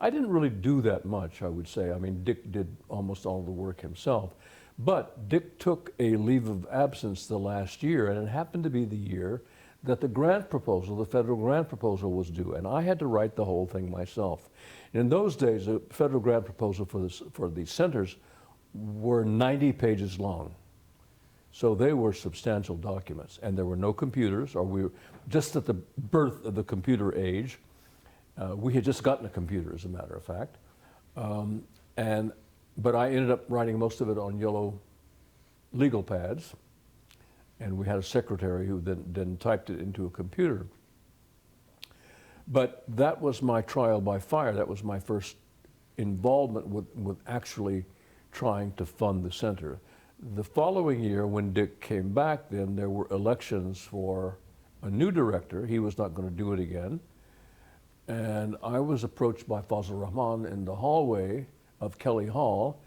I didn't really do that much, I would say. I mean, Dick did almost all the work himself. But Dick took a leave of absence the last year, and it happened to be the year that the grant proposal, the federal grant proposal, was due, and I had to write the whole thing myself. In those days, a federal grant proposal for the centers were 90 pages long. So they were substantial documents, and there were no computers, or we were just at the birth of the computer age. We had just gotten a computer, as a matter of fact. But I ended up writing most of it on yellow legal pads, and we had a secretary who then typed it into a computer. But that was my trial by fire. That was my first involvement with actually trying to fund the center. The following year, when Dick came back, then there were elections for a new director. He was not going to do it again. And I was approached by Fazl Rahman in the hallway of Kelly Hall,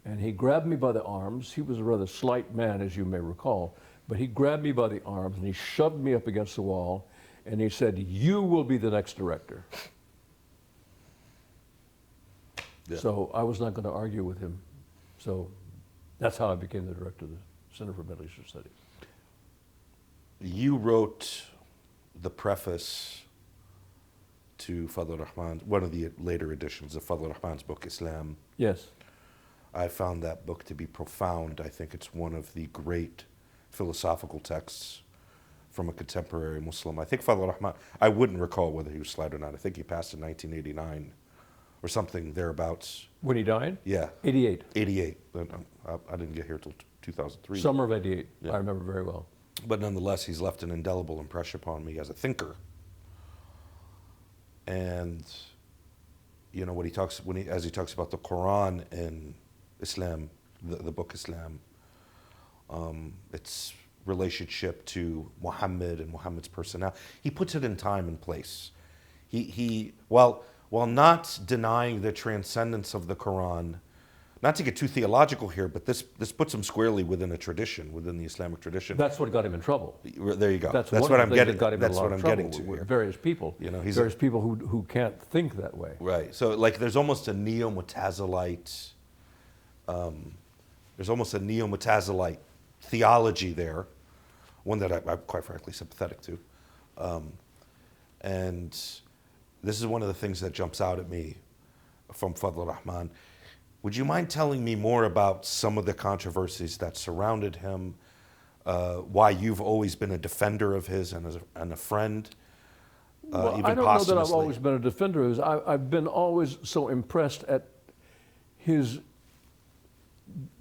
and he grabbed me by the arms. He was a rather slight man, as you may recall, but he grabbed me by the arms and he shoved me up against the wall, and he said, "You will be the next director." Yeah. So I was not going to argue with him. So that's how I became the director of the Center for Middle Eastern Studies.
You wrote the preface to Fadl Rahman, one of the later editions of Fadl Rahman's book, Islam.
Yes.
I found that book to be profound. I think it's one of the great philosophical texts from a contemporary Muslim. I think Fadl Rahman, I wouldn't recall whether he was slight or not. I think he passed in 1989 or something thereabouts.
When he died?
Yeah.
88.
88. I didn't get here till 2003.
Summer of 88.
Yeah.
I remember very well.
But nonetheless, he's left an indelible impression upon me as a thinker. And you know, as he talks about the Quran and Islam, the book Islam, its relationship to Muhammad and Muhammad's personality, he puts it in time and place. While not denying the transcendence of the Quran, not to get too theological here, but this puts him squarely within a tradition, within the Islamic tradition.
That's what got him in trouble.
There you go.
That's
what I'm getting. That's what I'm getting to
with
here.
Various people.
You know,
various people who can't think that way.
Right. So like, there's almost a neo-Mutazilite. There's almost a neo-Mutazilite theology there, one that I'm quite frankly sympathetic to, and this is one of the things that jumps out at me from Fadl Rahman. Would you mind telling me more about some of the controversies that surrounded him, why you've always been a defender of his and a friend,
well,
even
I don't
posthumously?
know that I've always been a defender of his. I've been always so impressed at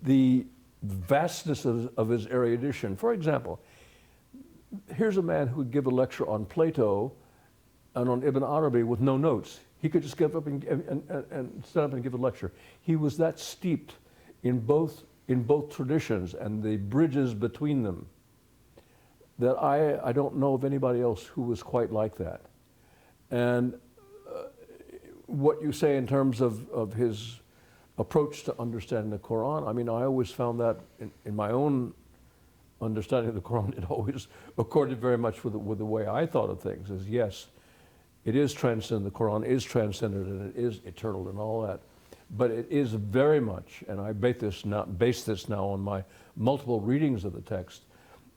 the vastness of his erudition. For example, here's a man who would give a lecture on Plato and on Ibn Arabi with no notes. He could just get up and stand up and give a lecture. He was that steeped in both traditions and the bridges between them. that I don't know of anybody else who was quite like that. And what you say in terms of his approach to understanding the Quran, I mean, I always found that in my own understanding of the Quran, it always accorded very much with the way I thought of things, is yes, it is transcendent, the Quran is transcendent and it is eternal and all that. But it is very much, and I base this now on my multiple readings of the text,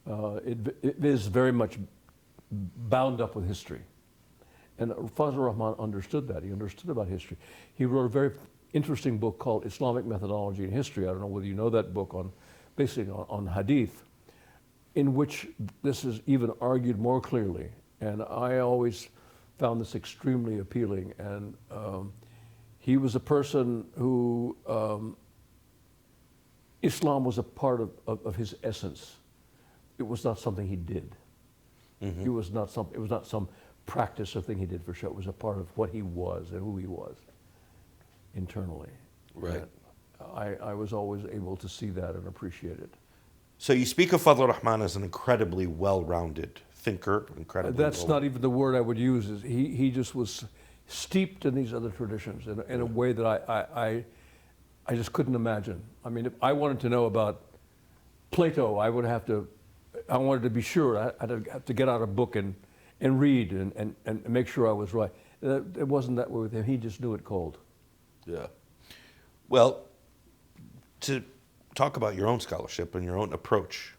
it is very much bound up with history. And Fazlur Rahman understood that. He understood about history. He wrote a very interesting book called Islamic Methodology in History. I don't know whether you know that book, basically on hadith, in which this is even argued more clearly. And I always found this extremely appealing. And he was a person who Islam was a part of his essence. It was not something he did. Mm-hmm. It was not some practice or thing he did for show. It was a part of what he was and who he was internally.
Right.
And I was always able to see that and appreciate it.
So you speak of Fazlur Rahman as an incredibly well-rounded thinker,
That's not even the word I would use. Is he just was steeped in these other traditions in a way that I just couldn't imagine. I mean, if I wanted to know about Plato, I wanted to be sure. I'd have to get out a book and read and make sure I was right. It wasn't that way with him. He just knew it cold.
Yeah. Well, to talk about your own scholarship and your own approach,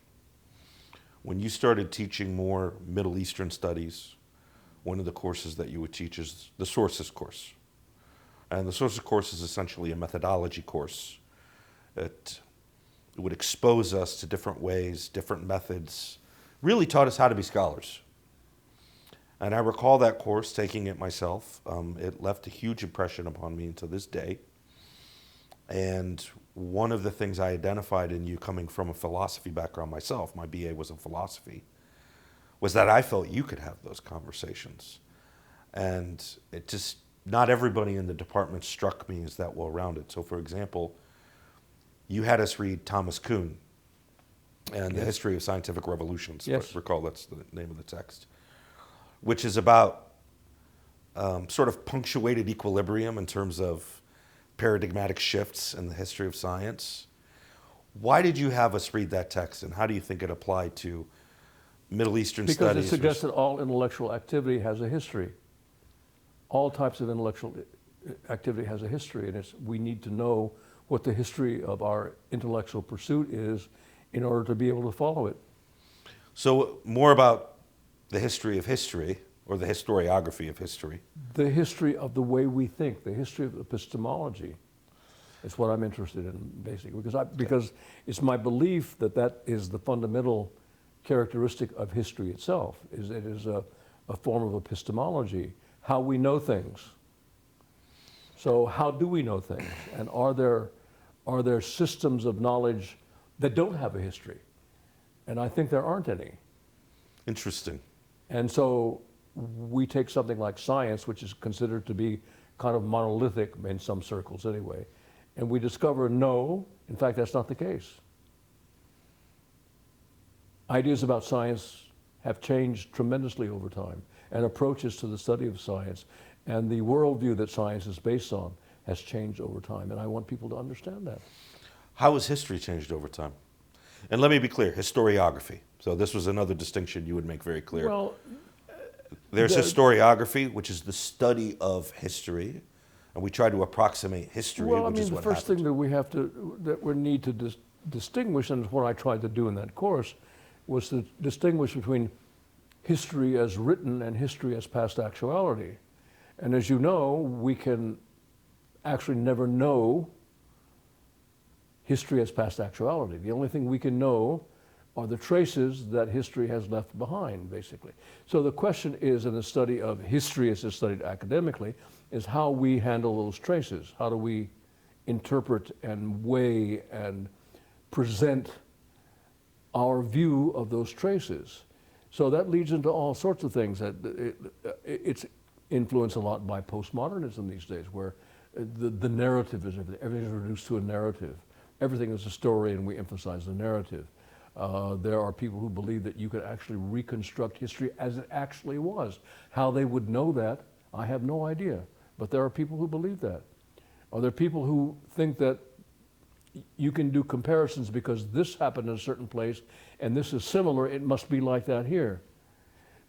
when you started teaching more Middle Eastern studies, one of the courses that you would teach is the Sources course. And the Sources course is essentially a methodology course. It would expose us to different ways, different methods, really taught us how to be scholars. And I recall that course, taking it myself. It left a huge impression upon me to this day. And one of the things I identified in you, coming from a philosophy background myself, my BA was in philosophy, was that I felt you could have those conversations. And it just, not everybody in the department struck me as that well-rounded. So for example, you had us read Thomas Kuhn and the History of Scientific Revolutions.
Yes.
I recall that's the name of the text, which is about sort of punctuated equilibrium in terms of paradigmatic shifts in the history of science. Why did you have us read that text, and how do you think it applied to Middle Eastern studies?
Because it suggests that all intellectual activity has a history. All types of intellectual activity has a history, and we need to know what the history of our intellectual pursuit is in order to be able to follow it.
So more about the history of history, or the historiography of history.
The history of the way we think, the history of epistemology is what I'm interested in, basically, because it's my belief that is the fundamental characteristic of history itself. It is a form of epistemology, how we know things. So how do we know things? And are there systems of knowledge that don't have a history? And I think there aren't any.
Interesting.
And so we take something like science, which is considered to be kind of monolithic in some circles anyway, and we discover no, in fact, that's not the case. Ideas about science have changed tremendously over time, and approaches to the study of science and the worldview that science is based on has changed over time, and I want people to understand that.
How has history changed over time? And let me be clear, historiography. So this was another distinction you would make very clear.
Well,
there's historiography, which is the study of history, and we try to approximate history,
well, I
which
mean,
is
the
what
first
happened.
thing that we need to distinguish, and what I tried to do in that course, was to distinguish between history as written and history as past actuality. And as you know, we can actually never know history as past actuality. The only thing we can know are the traces that history has left behind, basically. So the question is, in the study of history as it's studied academically, is how we handle those traces. How do we interpret and weigh and present our view of those traces? So that leads into all sorts of things. It's influenced a lot by postmodernism these days, where the narrative is everything. Everything is reduced to a narrative. Everything is a story, and we emphasize the narrative. There are people who believe that you could actually reconstruct history as it actually was. How they would know that, I have no idea. But there are people who believe that. Are there people who think that you can do comparisons because this happened in a certain place and this is similar, it must be like that here?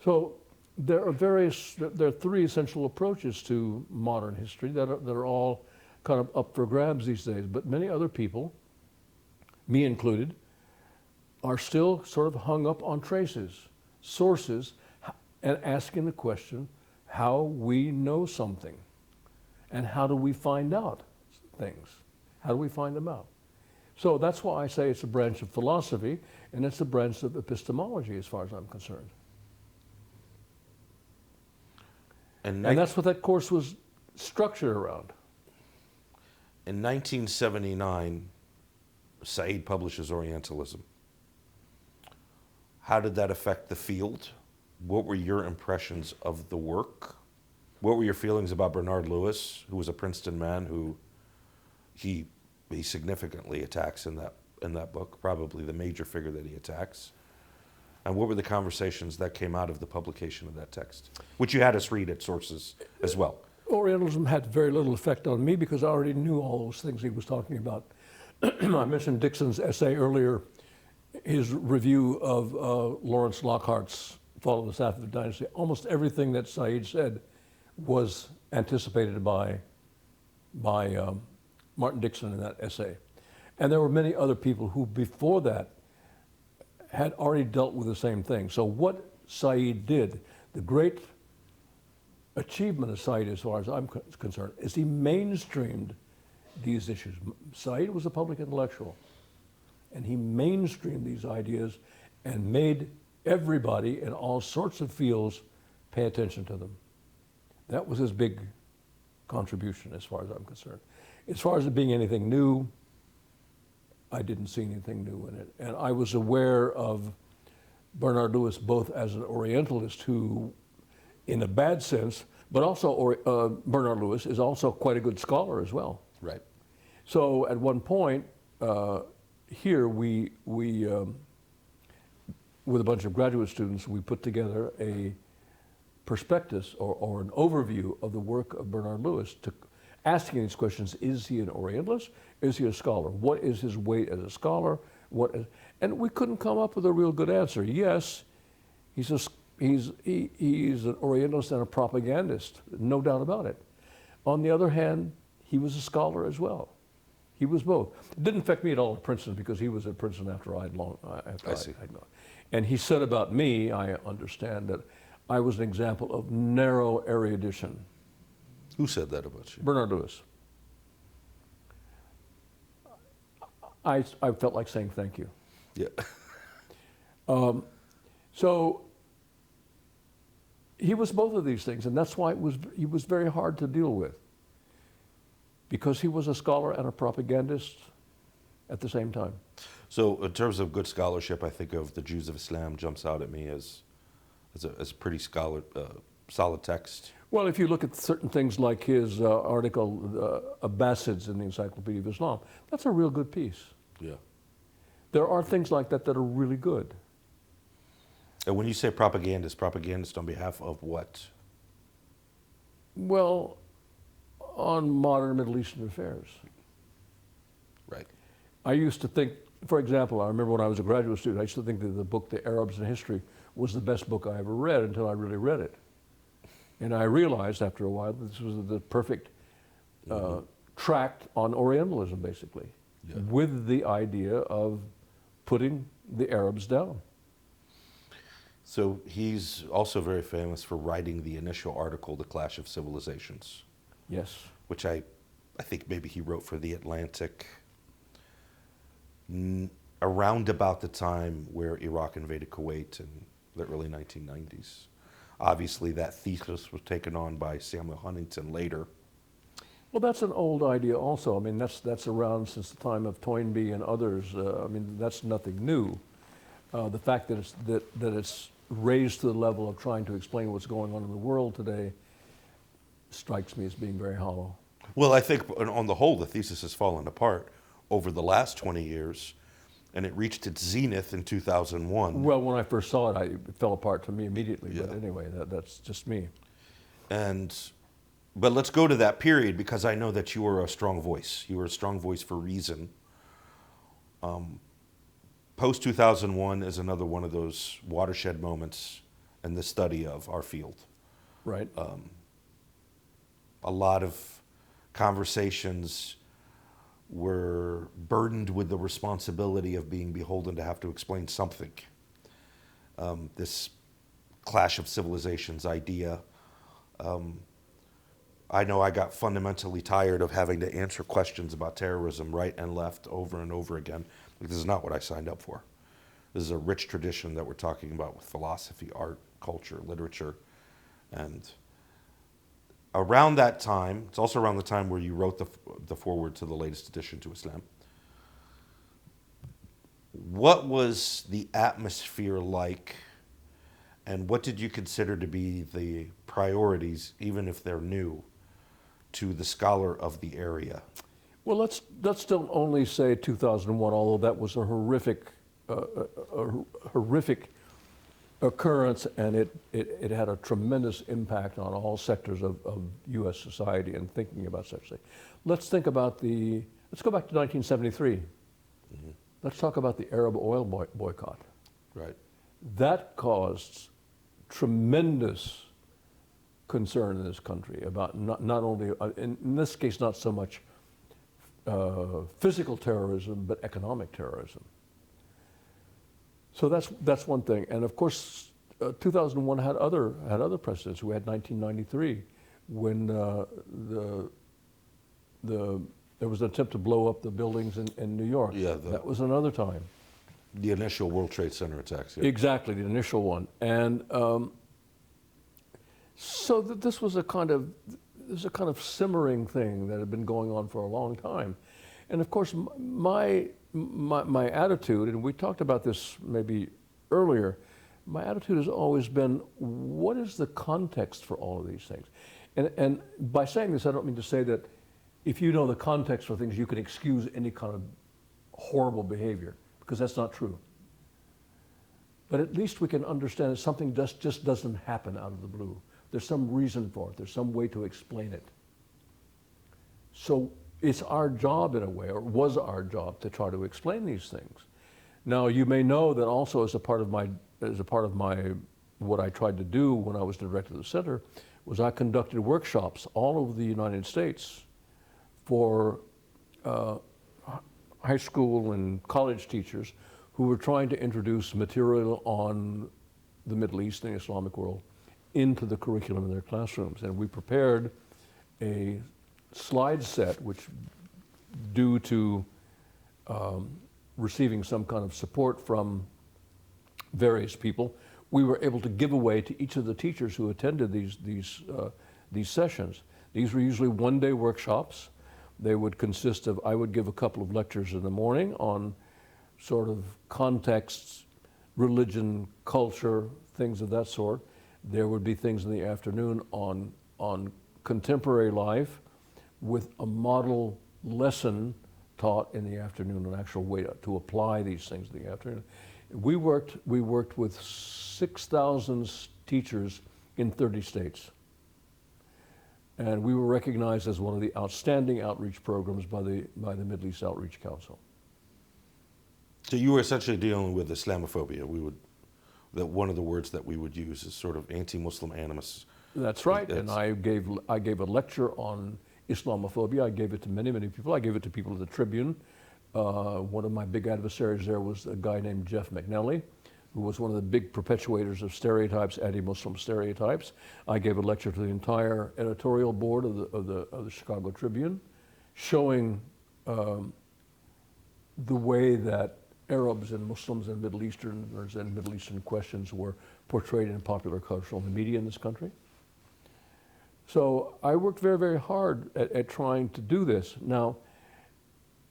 So there are three essential approaches to modern history that are all kind of up for grabs these days. But many other people, me included, are still sort of hung up on traces, sources, and asking the question, how we know something, and how do we find out things? How do we find them out? So that's why I say it's a branch of philosophy, and it's a branch of epistemology as far as I'm concerned. And that's what that course was structured around.
In 1979, Saud publishes Orientalism. How did that affect the field? What were your impressions of the work? What were your feelings about Bernard Lewis, who was a Princeton man who he significantly attacks in that book, probably the major figure that he attacks? And what were the conversations that came out of the publication of that text, which you had us read at sources as well?
Orientalism had very little effect on me because I already knew all those things he was talking about. I mentioned Dickson's essay earlier, his review of Lawrence Lockhart's Fall of the Safavid Dynasty. Almost everything that Saud said was anticipated by Martin Dickson in that essay. And there were many other people who before that had already dealt with the same thing. So what Saud did, the great achievement of Saud as far as I'm concerned, is he mainstreamed these issues. Saud was a public intellectual, and he mainstreamed these ideas and made everybody in all sorts of fields pay attention to them. That was his big contribution as far as I'm concerned. As far as it being anything new, I didn't see anything new in it. And I was aware of Bernard Lewis both as an Orientalist who, in a bad sense, but also Bernard Lewis is also quite a good scholar as well.
Right.
So at one point, here we with a bunch of graduate students, we put together a prospectus or an overview of the work of Bernard Lewis, asking these questions: is he an Orientalist? Is he a scholar? What is his weight as a scholar? And we couldn't come up with a real good answer. Yes, he's an Orientalist and a propagandist, no doubt about it. On the other hand, he was a scholar as well. He was both. It didn't affect me at all at Princeton because he was at Princeton after I'd gone. And he said about me, I understand, that I was an example of narrow erudition.
Who said that about you?
Bernard Lewis. I felt like saying thank you.
Yeah.
So he was both of these things, and that's why he was very hard to deal with, because he was a scholar and a propagandist at the same time.
So in terms of good scholarship, I think of the Jews of Islam jumps out at me as a pretty solid text.
Well, if you look at certain things like his article, Abbasids in the Encyclopedia of Islam, that's a real good piece.
Yeah.
There are things like that that are really good.
And when you say propagandist on behalf of what?
Well, on modern Middle Eastern affairs.
Right.
I used to think, for example, I remember when I was a graduate student, I used to think that the book, The Arabs in History, was the best book I ever read until I really read it. And I realized after a while that this was the perfect tract on Orientalism, basically, with the idea of putting the Arabs down.
So he's also very famous for writing the initial article, The Clash of Civilizations.
Yes.
Which I think maybe he wrote for The Atlantic around about the time where Iraq invaded Kuwait in the early 1990s. Obviously, that thesis was taken on by Samuel Huntington later.
Well, that's an old idea also. I mean, that's around since the time of Toynbee and others. I mean, that's nothing new. The fact that it's raised to the level of trying to explain what's going on in the world today strikes me as being very hollow.
Well, I think on the whole, the thesis has fallen apart over the last 20 years and it reached its zenith in 2001.
Well, when I first saw it, it fell apart to me immediately.
Yeah.
But anyway, that's just me.
But let's go to that period, because I know that you were a strong voice. You were a strong voice for reason. Post 2001 is another one of those watershed moments in the study of our field.
Right.
A lot of conversations were burdened with the responsibility of being beholden to have to explain something. This clash of civilizations idea. I know I got fundamentally tired of having to answer questions about terrorism right and left over and over again. This is not what I signed up for. This is a rich tradition that we're talking about with philosophy, art, culture, literature. And around that time, it's also around the time where you wrote the foreword to the latest edition to Islam. What was the atmosphere like, and what did you consider to be the priorities, even if they're new, to the scholar of the area?
Well, let's don't only say 2001, although that was a horrific occurrence, and it had a tremendous impact on all sectors of U.S. society and thinking about such things. Let's go back to 1973. Mm-hmm. Let's talk about the Arab oil boycott.
Right.
That caused tremendous concern in this country about not only, in this case, not so much physical terrorism, but economic terrorism. So that's one thing. And of course, 2001 had other precedents. We had 1993, when there was an attempt to blow up the buildings in New York.
Yeah,
that was another time.
The initial World Trade Center attacks. Yeah.
Exactly, the initial one. And so this was a kind of simmering thing that had been going on for a long time. And of course, my attitude, and we talked about this maybe earlier, my attitude has always been, what is the context for all of these things? And by saying this, I don't mean to say that if you know the context for things, you can excuse any kind of horrible behavior, because that's not true. But at least we can understand that something just doesn't happen out of the blue. There's some reason for it. There's some way to explain it. So it's our job, in a way, or was our job, to try to explain these things. Now, you may know that also as a part of my what I tried to do when I was director of the center was I conducted workshops all over the United States for high school and college teachers who were trying to introduce material on the Middle East and the Islamic world into the curriculum in their classrooms. And we prepared a slide set, which, due to receiving some kind of support from various people, we were able to give away to each of the teachers who attended these sessions. These were usually one-day workshops. They would consist of, I would give a couple of lectures in the morning on sort of contexts, religion, culture, things of that sort. There would be things in the afternoon on contemporary life, with a model lesson taught in the afternoon, an actual way to apply these things in the afternoon. We worked with 6,000 teachers in 30 states. And we were recognized as one of the outstanding outreach programs by the Middle East Outreach Council.
So you were essentially dealing with Islamophobia. One of the words that we would use is sort of anti-Muslim animus.
That's right. And I gave a lecture on Islamophobia. I gave it to many people. I gave it to people at the Tribune. One of my big adversaries there was a guy named Jeff McNelly, who was one of the big perpetuators of stereotypes, anti-Muslim stereotypes. I gave a lecture to the entire editorial board of the Chicago Tribune, showing the way that Arabs and Muslims and Middle Easterners and Middle Eastern questions were portrayed in popular culture and the media in this country. So I worked very, very hard at trying to do this. Now,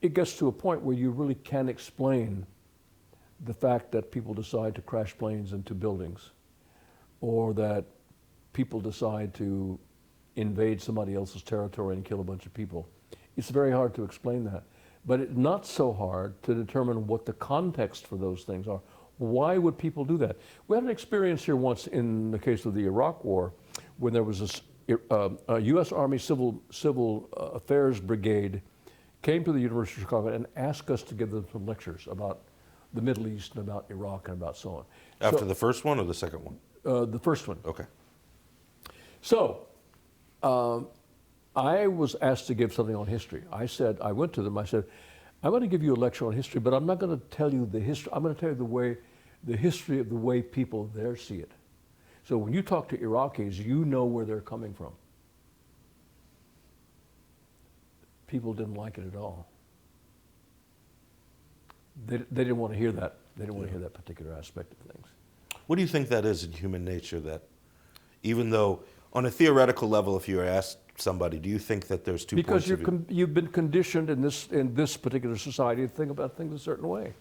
it gets to a point where you really can't explain the fact that people decide to crash planes into buildings, or that people decide to invade somebody else's territory and kill a bunch of people. It's very hard to explain that. but it's not so hard to determine what the context for those things are. Why would people do that? We had an experience here once in the case of the Iraq War, when there was a U.S. Army Civil Affairs Brigade came to the University of Chicago and asked us to give them some lectures about the Middle East and about Iraq and about so on.
After the first one or the second one?
The first one.
Okay.
So, I was asked to give something on history. I went to them, I said, I'm going to give you a lecture on history, but I'm not going to tell you the history. I'm going to tell you the history of the way people there see it. So when you talk to Iraqis, you know where they're coming from. People didn't like it at all. They didn't want to hear that. They didn't want to hear that particular aspect of things.
What do you think that is in human nature, that even though, on a theoretical level, if you were asked somebody, do you think that there's two points of view?
Because you've been conditioned in this particular society to think about things a certain way.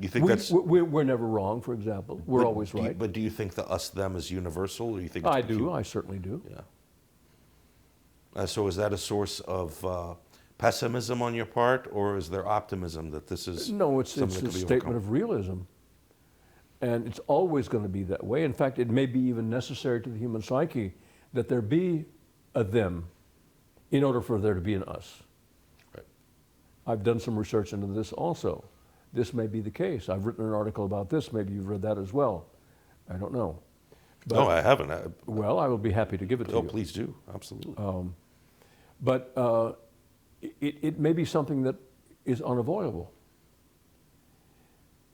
You think
We're never wrong, for example. We're always right.
But do you think the us-them is universal, or you think it's
I
peculiar?
do. I certainly do.
Yeah. So is that a source of pessimism on your part, or is there optimism that this is
No, it's
something
a
that could be
statement
overcome?
of realism. And it's always going to be that way. In fact, it may be even necessary to the human psyche that there be a them in order for there to be an us.
Right.
I've done some research into this also. This may be the case. I've written an article about this. Maybe you've read that as well. I don't know. But,
No, I haven't.
Well, I will be happy to give it to you.
Oh, please do. Absolutely.
But it may be something that is unavoidable.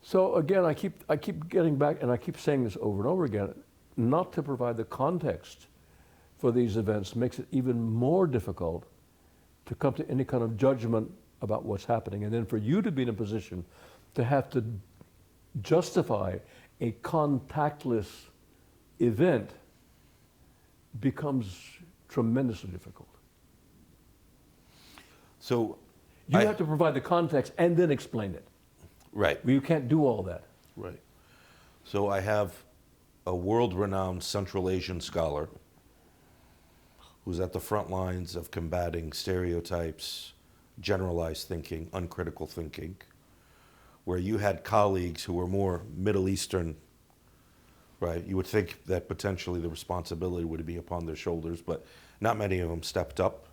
So again, I keep getting back, and I keep saying this over and over again, not to provide the context for these events makes it even more difficult to come to any kind of judgment about what's happening. And then for you to be in a position to have to justify a contactless event becomes tremendously difficult.
So
You have to provide the context and then explain it.
Right.
You can't do all that.
Right. So I have a world-renowned Central Asian scholar who's at the front lines of combating stereotypes, generalized thinking, uncritical thinking, where you had colleagues who were more Middle Eastern, right? You would think that potentially the responsibility would be upon their shoulders, but not many of them stepped up.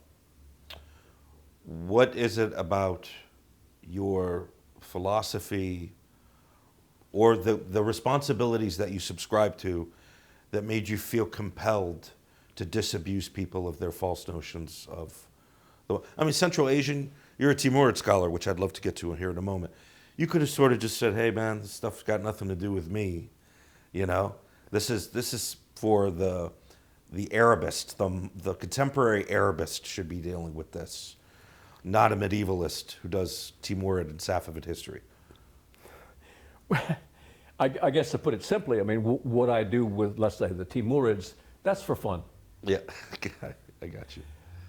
What is it about your philosophy or the responsibilities that you subscribe to that made you feel compelled to disabuse people of their false notions of I mean, Central Asian, you're a Timurid scholar, which I'd love to get to here in a moment. You could have sort of just said, hey man, this stuff's got nothing to do with me. You know, this is for the Arabist, the contemporary Arabist should be dealing with this, not a medievalist who does Timurid and Safavid history.
I guess to put it simply, I mean, what I do with, let's say, the Timurids, that's for fun.
Yeah, I got you.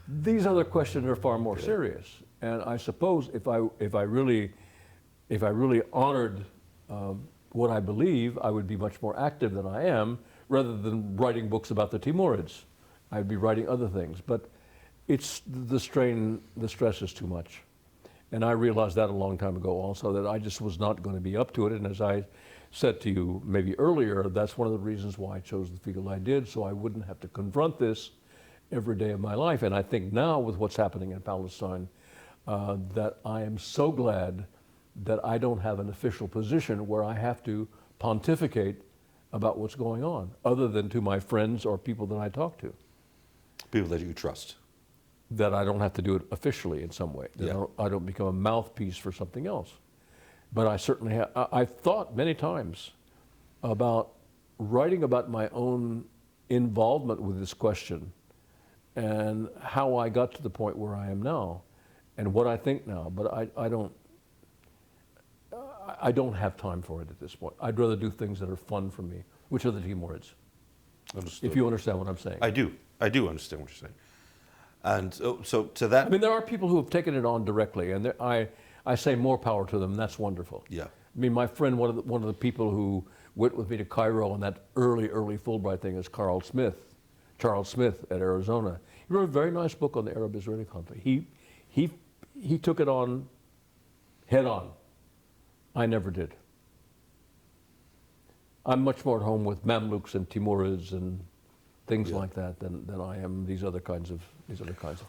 These other questions are far more serious, and I suppose if I really honored what I believe, I would be much more active than I am, rather than writing books about the Timurids. I'd be writing other things, but it's the stress is too much, and I realized that a long time ago also, that I just was not going to be up to it. And as I said to you maybe earlier, that's one of the reasons why I chose the field I did, so I wouldn't have to confront this every day of my life. And I think now with what's happening in Palestine, that I am so glad that I don't have an official position where I have to pontificate about what's going on, other than to my friends or people that I talk to.
People that you trust.
That I don't have to do it officially in some way. That
Yeah.
I don't become a mouthpiece for something else. But I certainly have, I've thought many times about writing about my own involvement with this question and how I got to the point where I am now and what I think now. But I don't have time for it at this point. I'd rather do things that are fun for me, which are the Timurids.
Understood.
If you understand what I'm saying.
I do understand what you're saying. And so to that.
I mean, there are people who have taken it on directly, and I say more power to them. That's wonderful.
Yeah.
I mean, my friend, one of the people who went with me to Cairo on that early Fulbright thing is Charles Smith at Arizona. He wrote a very nice book on the Arab-Israeli conflict. He took it on head on. I never did. I'm much more at home with Mamluks and Timurids and things like that than I am these other kinds of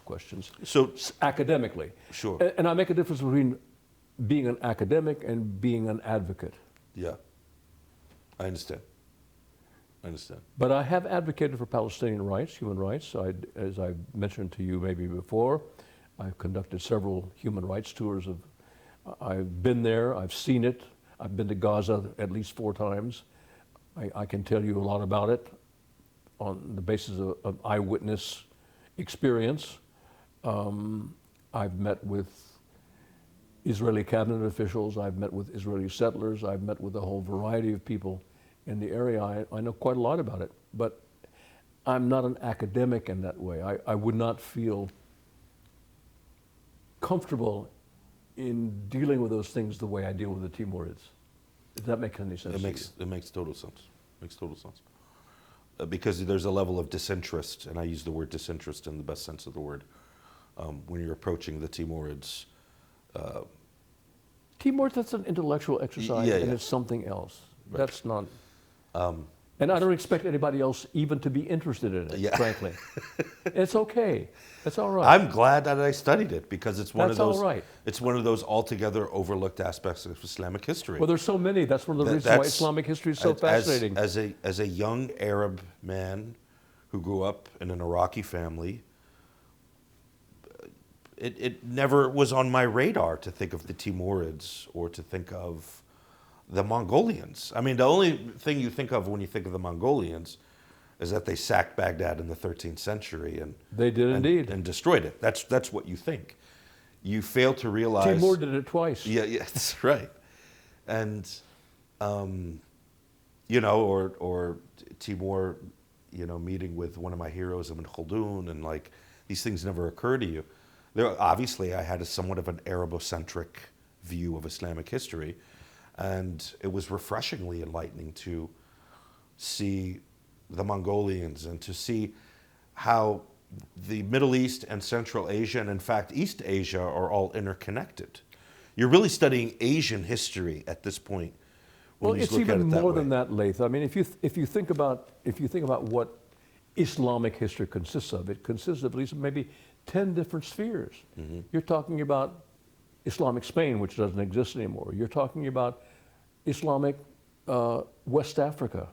questions.
So
Academically,
sure.
And I make a difference between being an academic and being an advocate.
Yeah, I understand.
But I have advocated for Palestinian rights, human rights. As I mentioned to you maybe before, I've conducted several human rights tours. I've been there, I've seen it. I've been to Gaza at least 4 times. I can tell you a lot about it on the basis of eyewitness experience. I've met with Israeli cabinet officials, I've met with Israeli settlers, I've met with a whole variety of people in the area. I know quite a lot about it, but I'm not an academic in that way. I would not feel comfortable in dealing with those things the way I deal with the Timurids. If that makes any sense.
It makes total sense. Because there's a level of disinterest, and I use the word disinterest in the best sense of the word, when you're approaching the Timurids.
Timur, that's an intellectual exercise, and it's something else. Right. That's not. And I don't expect anybody else even to be interested in it, frankly. It's okay. That's all right.
I'm glad that I studied it because it's one of those.
All right.
It's one of those altogether overlooked aspects of Islamic history.
Well, there's so many. That's one of the reasons why Islamic history is so fascinating.
As a young Arab man who grew up in an Iraqi family, it never was on my radar to think of the Timurids or to think of the Mongolians. I mean, the only thing you think of when you think of the Mongolians is that they sacked Baghdad in the 13th century and
they did indeed
and destroyed it. That's what you think. You fail to realize
Timur did it twice.
Yeah, that's right. And or Timur, meeting with one of my heroes, Ibn Khaldun, and like these things never occur to you. Obviously, I had somewhat of an Arabocentric view of Islamic history. And it was refreshingly enlightening to see the Mongolians and to see how the Middle East and Central Asia, and in fact East Asia, are all interconnected. You're really studying Asian history at this point.
Well, it's even more than that, Laith. I mean, if you think about what Islamic history consists of, it consists of at least maybe 10 different spheres. Mm-hmm. You're talking about Islamic Spain, which doesn't exist anymore. You're talking about Islamic West Africa.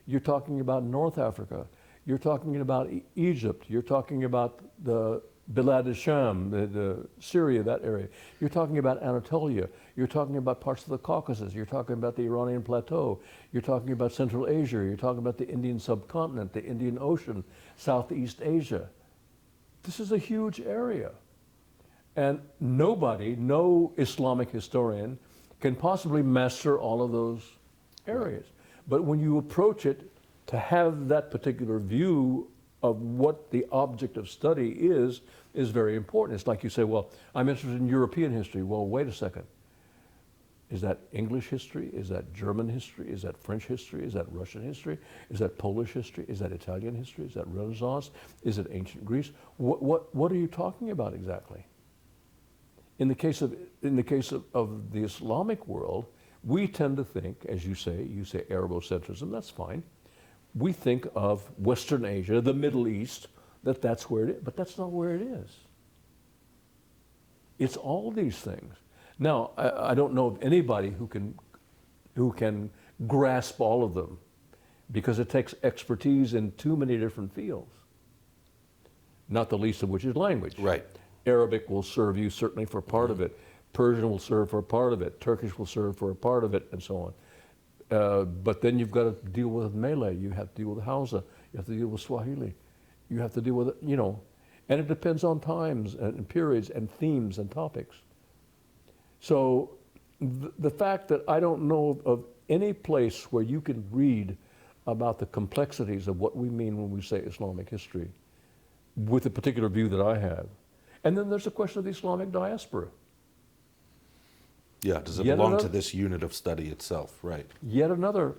You're talking about North Africa. You're talking about Egypt. You're talking about the Bilad al-Sham, the Syria, that area. You're talking about Anatolia. You're talking about parts of the Caucasus. You're talking about the Iranian plateau. You're talking about Central Asia. You're talking about the Indian subcontinent, the Indian Ocean, Southeast Asia. This is a huge area. And no Islamic historian can possibly master all of those areas. But when you approach it to have that particular view of what the object of study is very important. It's like you say, well, I'm interested in European history. Well, wait a second. Is that English history? Is that German history? Is that French history? Is that Russian history? Is that Polish history? Is that Italian history? Is that Renaissance? Is it ancient Greece? What are you talking about exactly? In the case of the Islamic world, we tend to think, as you say Arabocentrism, that's fine. We think of Western Asia, the Middle East, that's where it is, but that's not where it is. It's all these things. Now, I don't know of anybody who can grasp all of them, because it takes expertise in too many different fields, not the least of which is language.
Right.
Arabic will serve you certainly for part of it. Persian will serve for a part of it. Turkish will serve for a part of it, and so on. But then you've got to deal with Malay. You have to deal with Hausa. You have to deal with Swahili. You have to deal with, and it depends on times and periods and themes and topics. So the fact that I don't know of any place where you can read about the complexities of what we mean when we say Islamic history with the particular view that I have. And then there's the question of the Islamic diaspora.
Yeah, does it belong to this unit of study itself, right?
Yet another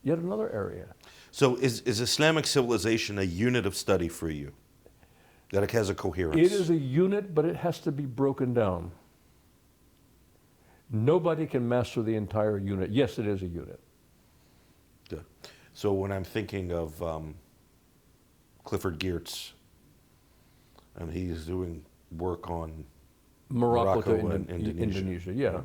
area.
So is Islamic civilization a unit of study for you? That it has a coherence?
It is a unit, but it has to be broken down. Nobody can master the entire unit. Yes, it is a unit.
Good. So when I'm thinking of Clifford Geertz, and he's doing work on
Morocco to
and
Indonesia. Yeah.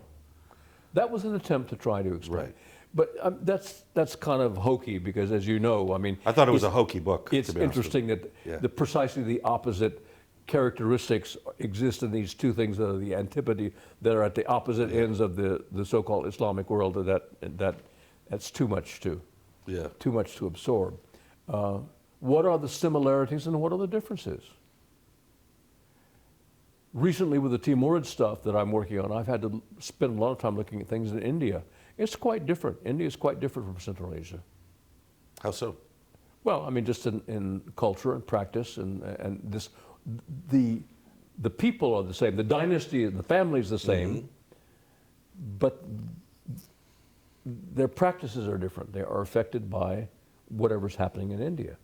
That was an attempt to try to explain.
Right.
But that's kind of hokey because, as you know, I mean,
I thought it was a hokey book.
It's
to be honest with
interesting that
Yeah.
precisely the opposite characteristics exist in these two things that are the antipody, that are at the opposite ends of the so-called Islamic world. That's too much to
Yeah.
too much to absorb. What are the similarities and what are the differences? Recently, with the Timurid stuff that I'm working on, I've had to spend a lot of time looking at things in India. It's quite different. India is quite different from Central Asia.
How so?
Well, I mean, just in culture and practice, and this, the people are the same. The dynasty, the family is the same, but their practices are different. They are affected by whatever's happening in India.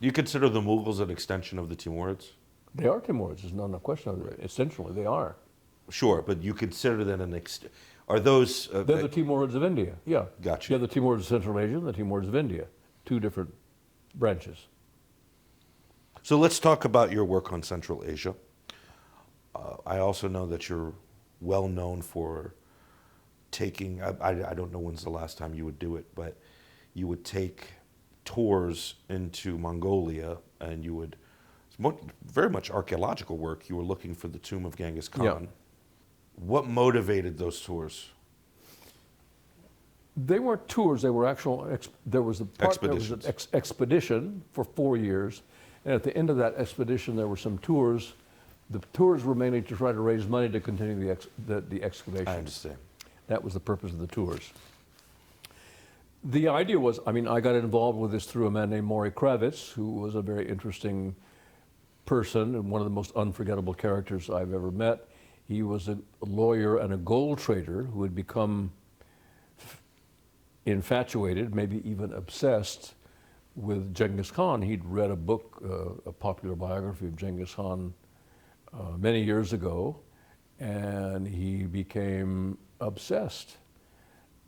Do you consider the Mughals an extension of the Timurids?
They are Timurids. There's no question of it. Essentially, they are.
Sure, but you consider that are those?
They're the Timurids of India. Yeah.
Gotcha.
You have the Timurids of Central Asia and the Timurids of India. Two different branches.
So let's talk about your work on Central Asia. I also know that you're well known for taking, I don't know when's the last time you would do it, but you would take tours into Mongolia and you would, very much archaeological work, you were looking for the tomb of Genghis Khan.
Yeah.
What motivated those tours?
They weren't tours, they were actual, there was an expedition for 4 years, and at the end of that expedition there were some tours. The tours were mainly to try to raise money to continue the excavation.
I understand.
That was the purpose of the tours. The idea was, I mean, I got involved with this through a man named Maury Kravitz, who was a very interesting person and one of the most unforgettable characters I've ever met. He was a lawyer and a gold trader who had become infatuated, maybe even obsessed with Genghis Khan. He'd read a book, a popular biography of Genghis Khan many years ago, and he became obsessed.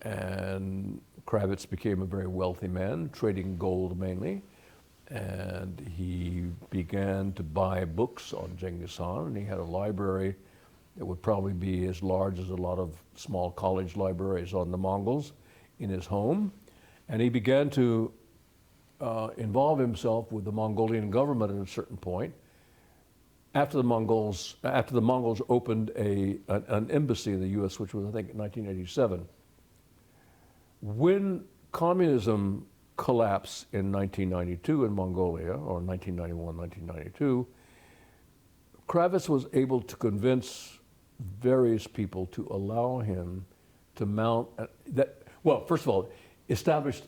And Kravitz became a very wealthy man, trading gold mainly, and he began to buy books on Genghis Khan, and he had a library that would probably be as large as a lot of small college libraries on the Mongols in his home. And he began to involve himself with the Mongolian government at a certain point. After the Mongols opened an embassy in the U.S., which was, I think, in 1987. When communism collapsed in 1992 in Mongolia, or 1991, 1992, Kravitz was able to convince various people to allow him to mount well, first of all, established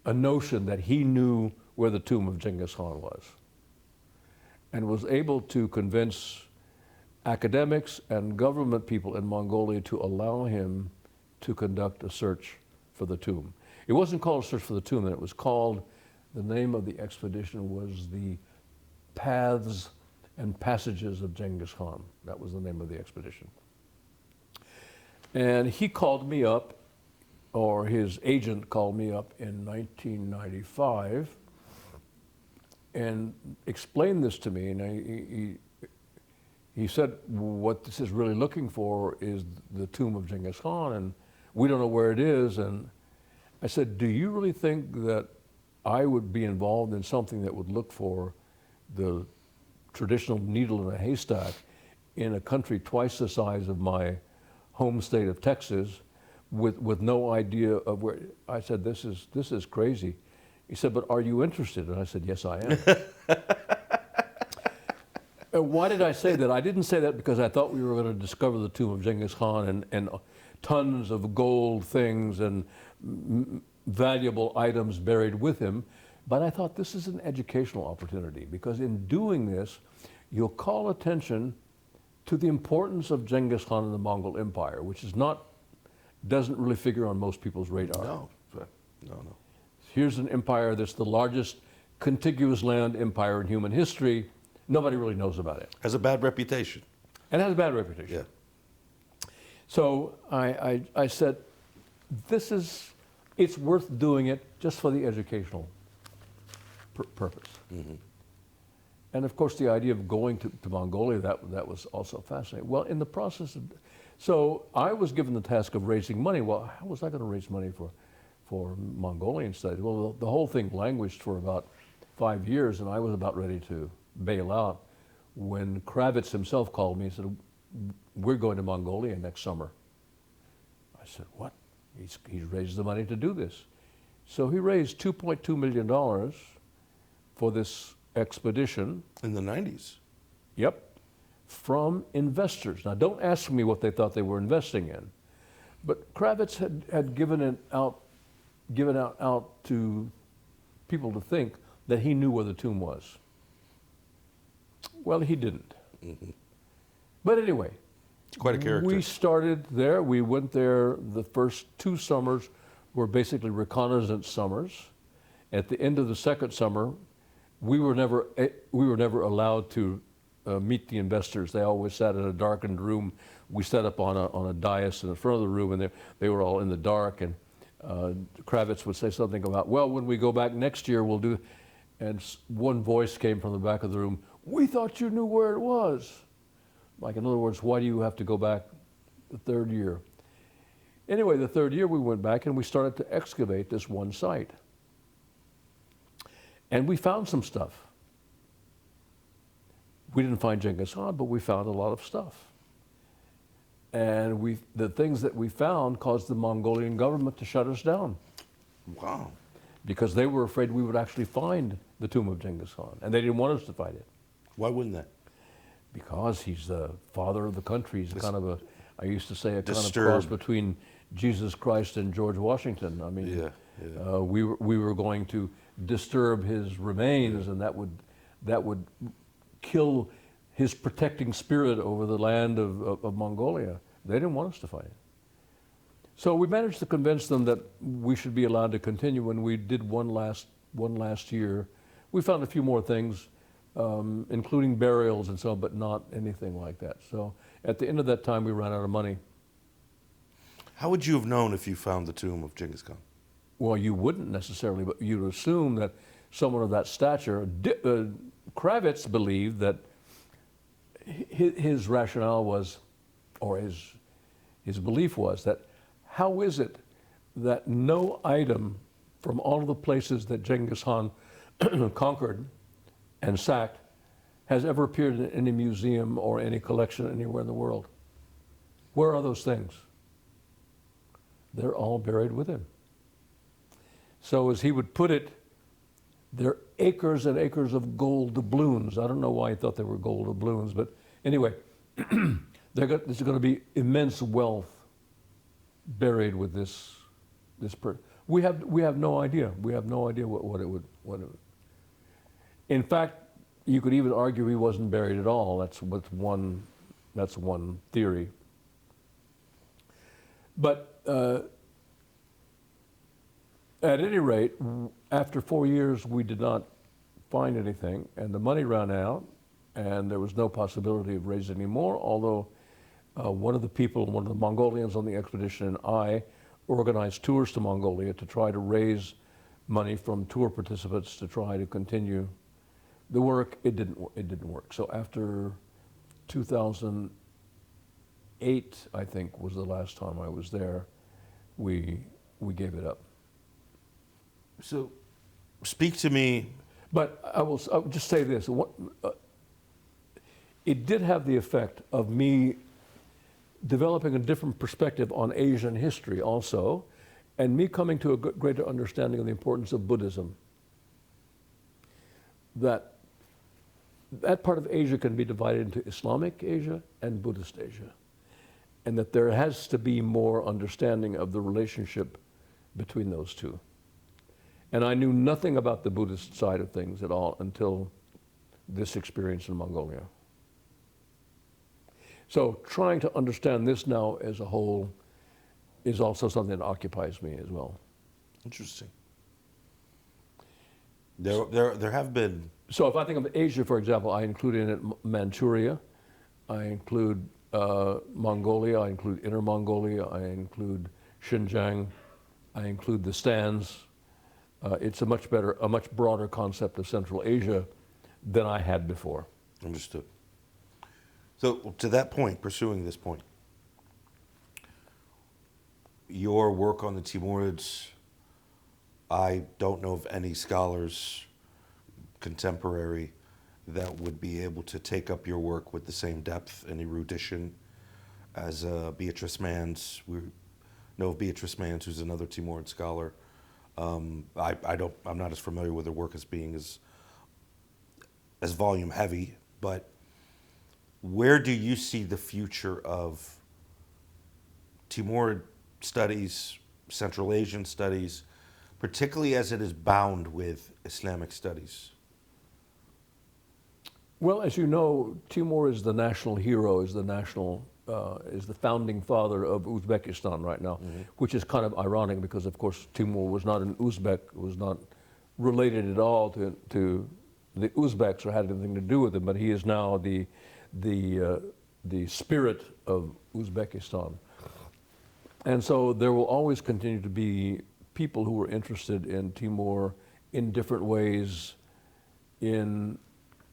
a notion that he knew where the tomb of Genghis Khan was, and was able to convince academics and government people in Mongolia to allow him to conduct a search for the tomb. It wasn't called a search for the tomb, and it was called, the name of the expedition was the Paths and Passages of Genghis Khan. That was the name of the expedition. And he called me up, or his agent called me up in 1995 and explained this to me, and he said, what this is really looking for is the tomb of Genghis Khan, and we don't know where it is. And I said, do you really think that I would be involved in something that would look for the traditional needle in a haystack in a country twice the size of my home state of Texas with no idea of where? I said, this is crazy. He said, but are you interested? And I said, yes, I am. Why did I say that? I didn't say that because I thought we were going to discover the tomb of Genghis Khan and tons of gold things and valuable items buried with him. But I thought this is an educational opportunity, because in doing this, you'll call attention to the importance of Genghis Khan and the Mongol Empire, which doesn't really figure on most people's radar.
No.
Here's an empire that's the largest contiguous land empire in human history. Nobody really knows about it.
Has a bad reputation.
And has a bad reputation.
Yeah.
So I said, it's worth doing it just for the educational purpose.
Mm-hmm.
And of course, the idea of going to Mongolia, that was also fascinating. Well, in the process of, so I was given the task of raising money. Well, how was I going to raise money for Mongolian studies? Well, the whole thing languished for about 5 years, and I was about ready to bail out when Kravitz himself called me and said, "We're going to Mongolia next summer." I said, "What?" He's raised the money to do this. So he raised $2.2 million for this expedition.
In the 90s.
Yep. From investors. Now, don't ask me what they thought they were investing in, but Kravitz had given out to people to think that he knew where the tomb was. Well, he didn't.
Mm-hmm.
But anyway,
Quite a character.
we started there. We went there. The first 2 summers were basically reconnaissance summers. At the end of the second summer, we were never allowed to meet the investors. They always sat in a darkened room. We sat up on a dais in the front of the room, and they were all in the dark. And Kravitz would say something about, "Well, when we go back next year, we'll do." And one voice came from the back of the room. "We thought you knew where it was." Like, in other words, why do you have to go back the 3rd year? Anyway, the 3rd year we went back and we started to excavate this one site. And we found some stuff. We didn't find Genghis Khan, but we found a lot of stuff. And the things that we found caused the Mongolian government to shut us down.
Wow.
Because they were afraid we would actually find the tomb of Genghis Khan, and they didn't want us to find it.
Why wouldn't that?
Because he's the father of the country. He's kind of a, I used to say, a kind of
Disturbed.
cross between Jesus Christ and George Washington. I mean,
Yeah.
we were going to disturb his remains, and that would kill his protecting spirit over the land of Mongolia. They didn't want us to fight it. So we managed to convince them that we should be allowed to continue, and we did one last year. We found a few more things, including burials and so on, but not anything like that. So at the end of that time, we ran out of money.
How would you have known if you found the tomb of Genghis Khan?
Well, you wouldn't necessarily, but you'd assume that someone of that stature. Kravitz believed that his rationale was, or his belief was, that how is it that no item from all of the places that Genghis Khan conquered and sacked has ever appeared in any museum or any collection anywhere in the world? Where are those things? They're all buried with him. So as he would put it, they're acres and acres of gold doubloons. I don't know why he thought they were gold doubloons, but anyway, there's going to be immense wealth buried with this person. We have no idea. We have no idea what it would. In fact, you could even argue he wasn't buried at all. That's one theory. But at any rate, after 4 years, we did not find anything, and the money ran out, and there was no possibility of raising any more, although one of the Mongolians on the expedition and I organized tours to Mongolia to try to raise money from tour participants to try to continue the work. It didn't work. So after 2008, I think, was the last time I was there, we gave it up.
So, speak to me.
But I'll just say this. It did have the effect of me developing a different perspective on Asian history also, and me coming to a greater understanding of the importance of Buddhism. That part of Asia can be divided into Islamic Asia and Buddhist Asia, and that there has to be more understanding of the relationship between those two. And I knew nothing about the Buddhist side of things at all until this experience in Mongolia. So trying to understand this now as a whole is also something that occupies me as well.
Interesting. There have been.
So if I think of Asia, for example, I include in it Manchuria. I include Mongolia, I include Inner Mongolia, I include Xinjiang, I include the stands. It's a much broader concept of Central Asia than I had before.
Understood. So to that point, pursuing this point, your work on the Timurids, I don't know of any scholars contemporary that would be able to take up your work with the same depth and erudition as Beatrice Manns. We know of Beatrice Manns, who's another Timurid scholar. I'm not as familiar with her work as being as volume heavy, but where do you see the future of Timurid studies, Central Asian studies, particularly as it is bound with Islamic studies?
Well, as you know, Timur is the national hero, is the founding father of Uzbekistan right now, which is kind of ironic because, of course, Timur was not an Uzbek, was not related at all to the Uzbeks or had anything to do with them, but he is now the spirit of Uzbekistan. And so there will always continue to be people who are interested in Timur in different ways in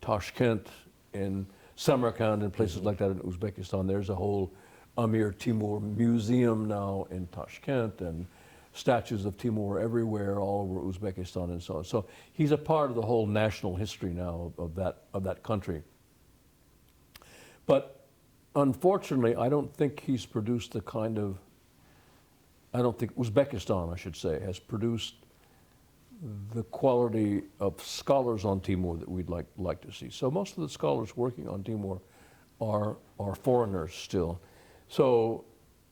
Tashkent, in Samarkand, and places like that in Uzbekistan. There's a whole Amir Timur museum now in Tashkent, and statues of Timur everywhere, all over Uzbekistan and so on. So he's a part of the whole national history now of that country. But unfortunately, I don't think he's produced the kind of, I don't think Uzbekistan, I should say, has produced the quality of scholars on Timur that we'd like to see. So most of the scholars working on Timur are foreigners still. So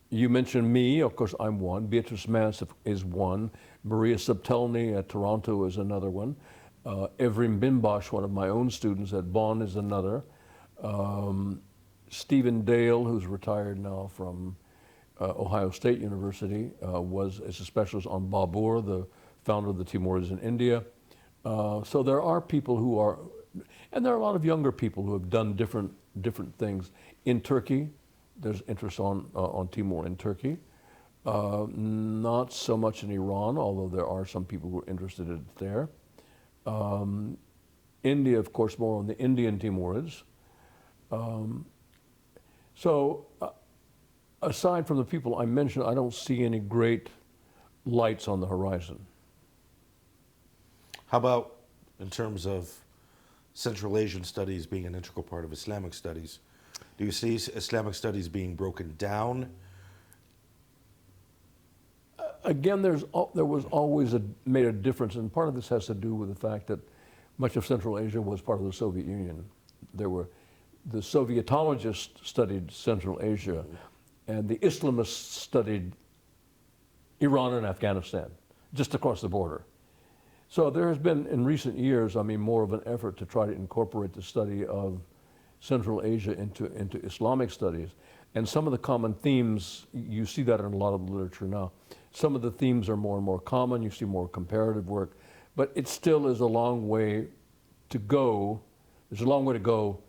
you mentioned me, of course I'm one. Beatrice Manns is one. Maria Subtelny at Toronto is another one. Evrim Bimbash, one of my own students at Bonn, is another. Stephen Dale, who's retired now from Ohio State University, is a specialist on Babur, the founder of the Timurids in India. So there are people who are, and there are a lot of younger people who have done different things. In Turkey, there's interest on Timur in Turkey. Not so much in Iran, although there are some people who are interested in it there. India, of course, more on the Indian Timurids. So aside from the people I mentioned, I don't see any great lights on the horizon.
How about in terms of Central Asian studies being an integral part of Islamic studies? Do you see Islamic studies being broken down?
Again, there was always made a difference, and part of this has to do with the fact that much of Central Asia was part of the Soviet Union. The Sovietologists studied Central Asia, and the Islamists studied Iran and Afghanistan, just across the border. So there has been, in recent years, more of an effort to try to incorporate the study of Central Asia into Islamic studies. And some of the common themes, you see that in a lot of the literature now. Some of the themes are more and more common. You see more comparative work. But it still is a long way to go. There's a long way to go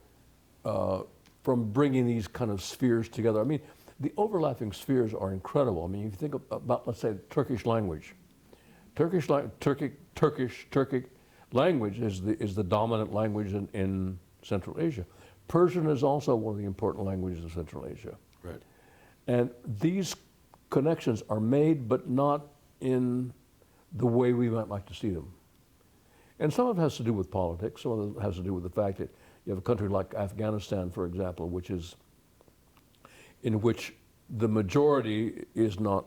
from bringing these kind of spheres together. The overlapping spheres are incredible. If you think about, let's say, Turkish language. Turkish language is the dominant language in Central Asia. Persian is also one of the important languages of Central Asia.
Right.
And these connections are made, but not in the way we might like to see them. And some of it has to do with politics. Some of it has to do with the fact that you have a country like Afghanistan, for example, in which the majority is not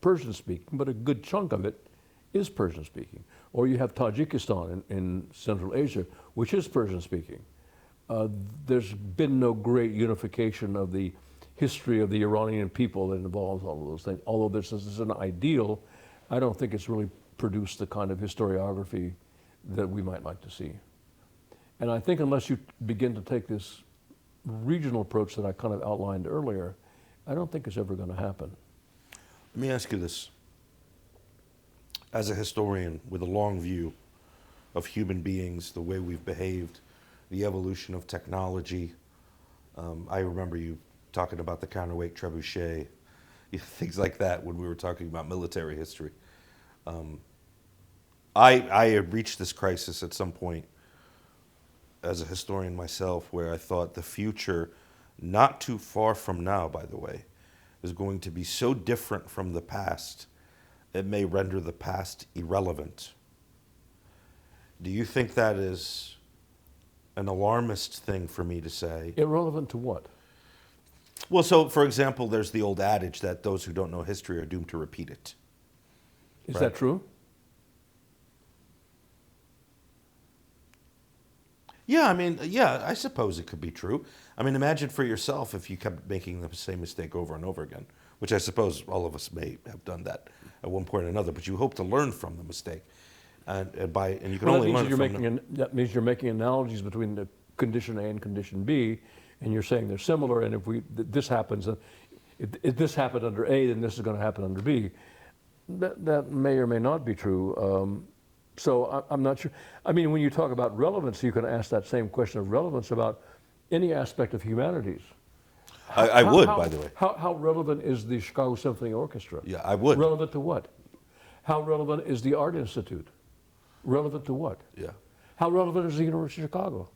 Persian speaking, but a good chunk of it is Persian speaking. Or you have Tajikistan in Central Asia, which is Persian speaking. There's been no great unification of the history of the Iranian people that involves all of those things. Although this is an ideal, I don't think it's really produced the kind of historiography that we might like to see. And I think unless you begin to take this regional approach that I kind of outlined earlier, I don't think it's ever going to happen.
Let me ask you this. As a historian with a long view of human beings, the way we've behaved, the evolution of technology, I remember you talking about the counterweight trebuchet, things like that when we were talking about military history. I had reached this crisis at some point as a historian myself where I thought the future, not too far from now, by the way, is going to be so different from the past, it may render the past irrelevant. Do you think that is an alarmist thing for me to say?
Irrelevant to what?
Well, so, for example, there's the old adage that those who don't know history are doomed to repeat it.
Is
Right.
that true?
Yeah, I mean, yeah, I suppose it could be true. I mean, imagine for yourself if you kept making the same mistake over and over again, which I suppose all of us may have done that at one point or another, but you hope to learn from the mistake. And you can
Well,
only
that
learn
means
from
that means you're making analogies between the condition A and condition B, and you're saying they're similar, and if this happens, if this happened under A, then this is going to happen under B. That may or may not be true. So I'm not sure. I mean, when you talk about relevance, you can ask that same question of relevance about any aspect of humanities.
I would, by the way.
How relevant is the Chicago Symphony Orchestra?
Yeah, I would.
Relevant to what? How relevant is the Art Institute? Relevant to what?
Yeah.
How relevant is the University of Chicago?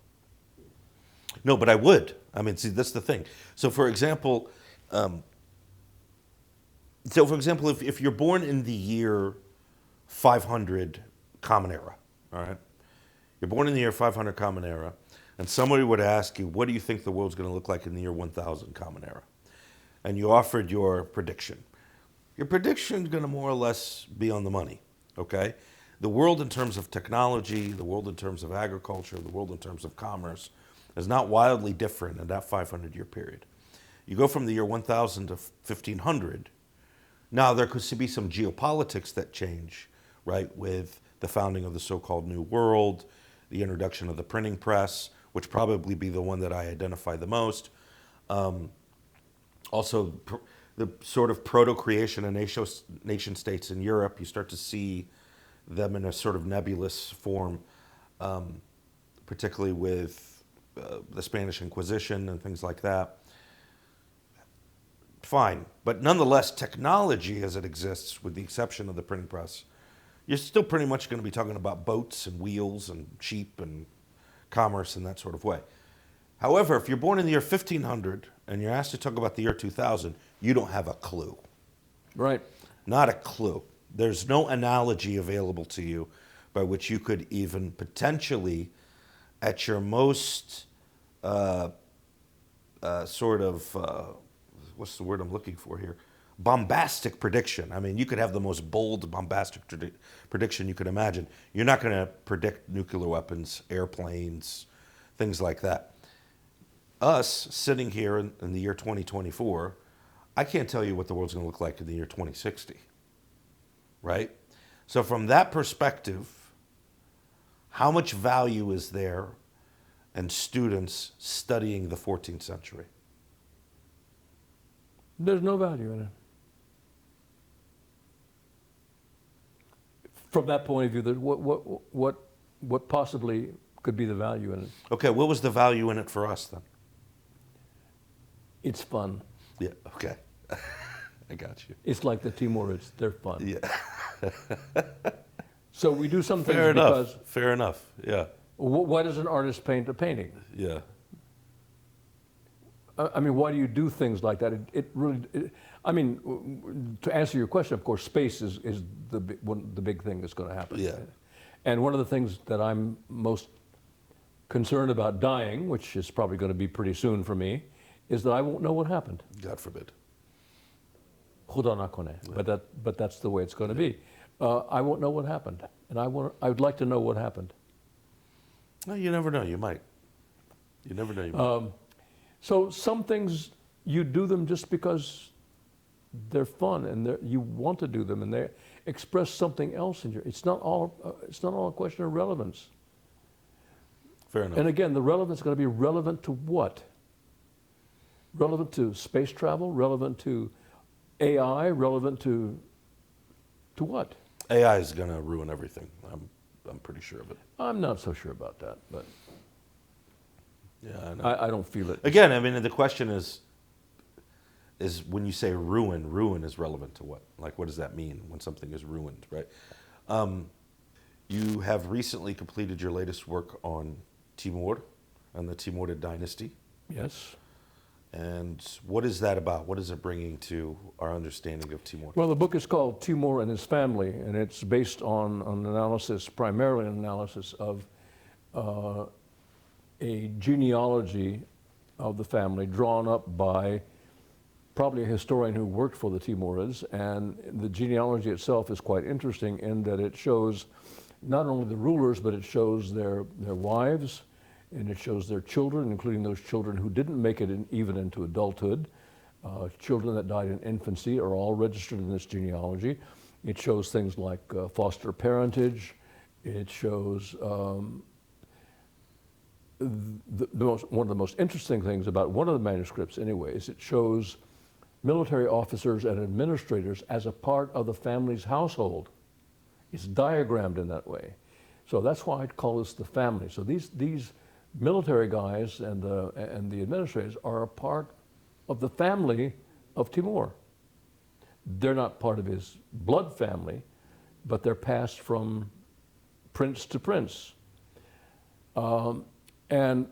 No, but I would. I mean, see, that's the thing. So, for example, if you're born in the year 500 Common Era, all right? You're born in the year 500 Common Era, and somebody would ask you, what do you think the world's going to look like in the year 1000 Common Era? And you offered your prediction. Your prediction is going to more or less be on the money, okay? The world in terms of technology, the world in terms of agriculture, the world in terms of commerce is not wildly different in that 500-year period. You go from the year 1000 to 1500. Now, there could be some geopolitics that change, right, with the founding of the so-called New World, the introduction of the printing press, which probably be the one that I identify the most. Also, the sort of proto-creation of nation states in Europe, you start to see them in a sort of nebulous form, particularly with the Spanish Inquisition and things like that. Fine, but nonetheless, technology as it exists, with the exception of the printing press, you're still pretty much going to be talking about boats and wheels and sheep and commerce in that sort of way. However, if you're born in the year 1500 and you're asked to talk about the year 2000, you don't have a clue.
Right.
Not a clue. There's no analogy available to you by which you could even potentially, at your most what's the word I'm looking for here? Bombastic prediction. I mean, you could have the most bold, bombastic prediction you could imagine. You're not going to predict nuclear weapons, airplanes, things like that. Us, sitting here in the year 2024, I can't tell you what the world's going to look like in the year 2060. Right? So from that perspective, how much value is there in students studying the 14th century?
There's no value in it. From that point of view, what possibly could be the value in it?
Okay, what was the value in it for us then?
It's fun.
Yeah, okay. I got you.
It's like the Timurids. They're fun.
Yeah.
So we do some things
Fair enough.
because...
Fair enough, yeah.
Why does an artist paint a painting?
Yeah.
I mean, why do you do things like that? I mean, to answer your question, of course, space is the big thing that's going to happen.
Yeah.
And one of the things that I'm most concerned about dying, which is probably going to be pretty soon for me, is that I won't know what happened.
God forbid.
Khuda na kone. But that's the way it's going to be. I won't know what happened, and I would like to know what happened.
Well, you never know. You might. You never know. You might.
So some things you do them just because they're fun and you want to do them, and they express something else in your. It's not all a question of relevance.
Fair enough.
And again, the relevance is going to be relevant to what? Relevant to space travel? Relevant to AI? Relevant to what?
AI is going to ruin everything. I'm pretty sure of it.
I'm not so sure about that, but
Yeah, I know.
I don't feel it.
Again, I mean, the question is, is when you say ruin is relevant to what? Like, what does that mean when something is ruined, right? You have recently completed your latest work on Timur and the Timurid dynasty.
Yes.
And what is that about? What is it bringing to our understanding of Timur?
Well, the book is called Timur and His Family, and it's based on an analysis, primarily an analysis of a genealogy of the family drawn up by probably a historian who worked for the Timurids. And the genealogy itself is quite interesting in that it shows not only the rulers, but it shows their wives, and it shows their children, including those children who didn't make it even into adulthood. Children that died in infancy are all registered in this genealogy. It shows things like foster parentage. It shows one of the most interesting things about one of the manuscripts anyway is it shows military officers and administrators as a part of the family's household. It's diagrammed in that way. So that's why I'd call this the family. So these military guys and the administrators are a part of the family of Timur. They're not part of his blood family, but they're passed from prince to prince. And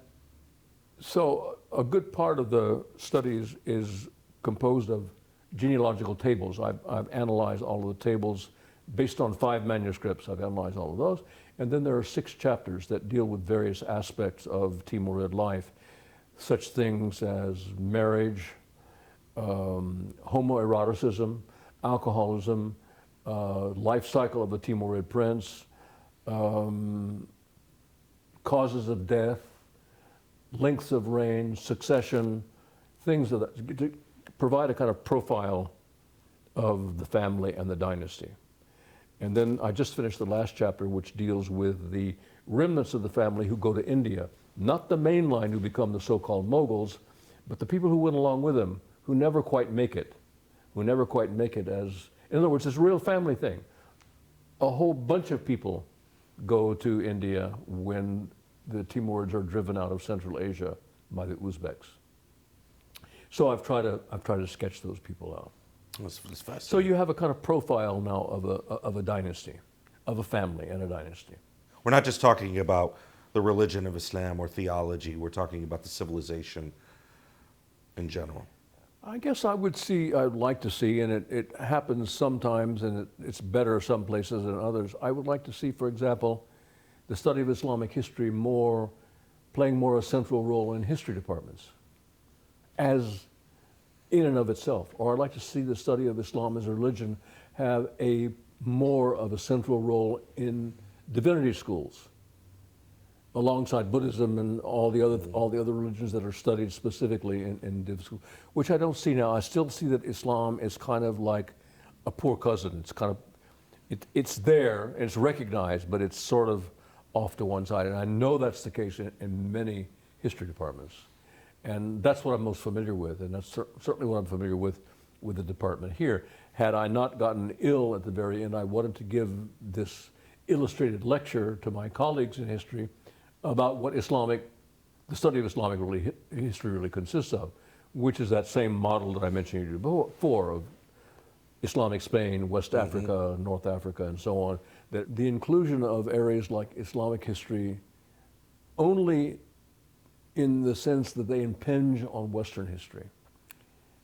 so a good part of the studies is composed of genealogical tables. I've analyzed all of the tables based on 5 manuscripts. I've analyzed all of those. And then there are 6 chapters that deal with various aspects of Timurid life, such things as marriage, homoeroticism, alcoholism, life cycle of a Timurid prince, causes of death, lengths of reign, succession, things of that, to provide a kind of profile of the family and the dynasty. And then I just finished the last chapter, which deals with the remnants of the family who go to India. Not the main line who become the so-called moguls, but the people who went along with them, who never quite make it. In other words, it's a real family thing. A whole bunch of people go to India when the Timurids are driven out of Central Asia by the Uzbeks. So I've tried to sketch those people out.
That's fascinating.
So you have a kind of profile now of a dynasty, of a family and a dynasty.
We're not just talking about the religion of Islam or theology. We're talking about the civilization in general.
I guess I'd like to see, and it happens sometimes, and it's better some places than others. I would like to see, for example, the study of Islamic history playing more a central role in history departments, as in and of itself. Or I'd like to see the study of Islam as a religion have more of a central role in divinity schools, alongside Buddhism and all the other religions that are studied specifically in div school, which I don't see now. I still see that Islam is kind of like a poor cousin. It's there, it's recognized, but it's sort of off to one side. And I know that's the case in many history departments. And that's what I'm most familiar with, and that's certainly what I'm familiar with the department here. Had I not gotten ill at the very end, I wanted to give this illustrated lecture to my colleagues in history about what the study of Islamic history really consists of, which is that same model that I mentioned to you before of Islamic Spain, West Africa, North Africa, and so on, that the inclusion of areas like Islamic history only in the sense that they impinge on Western history.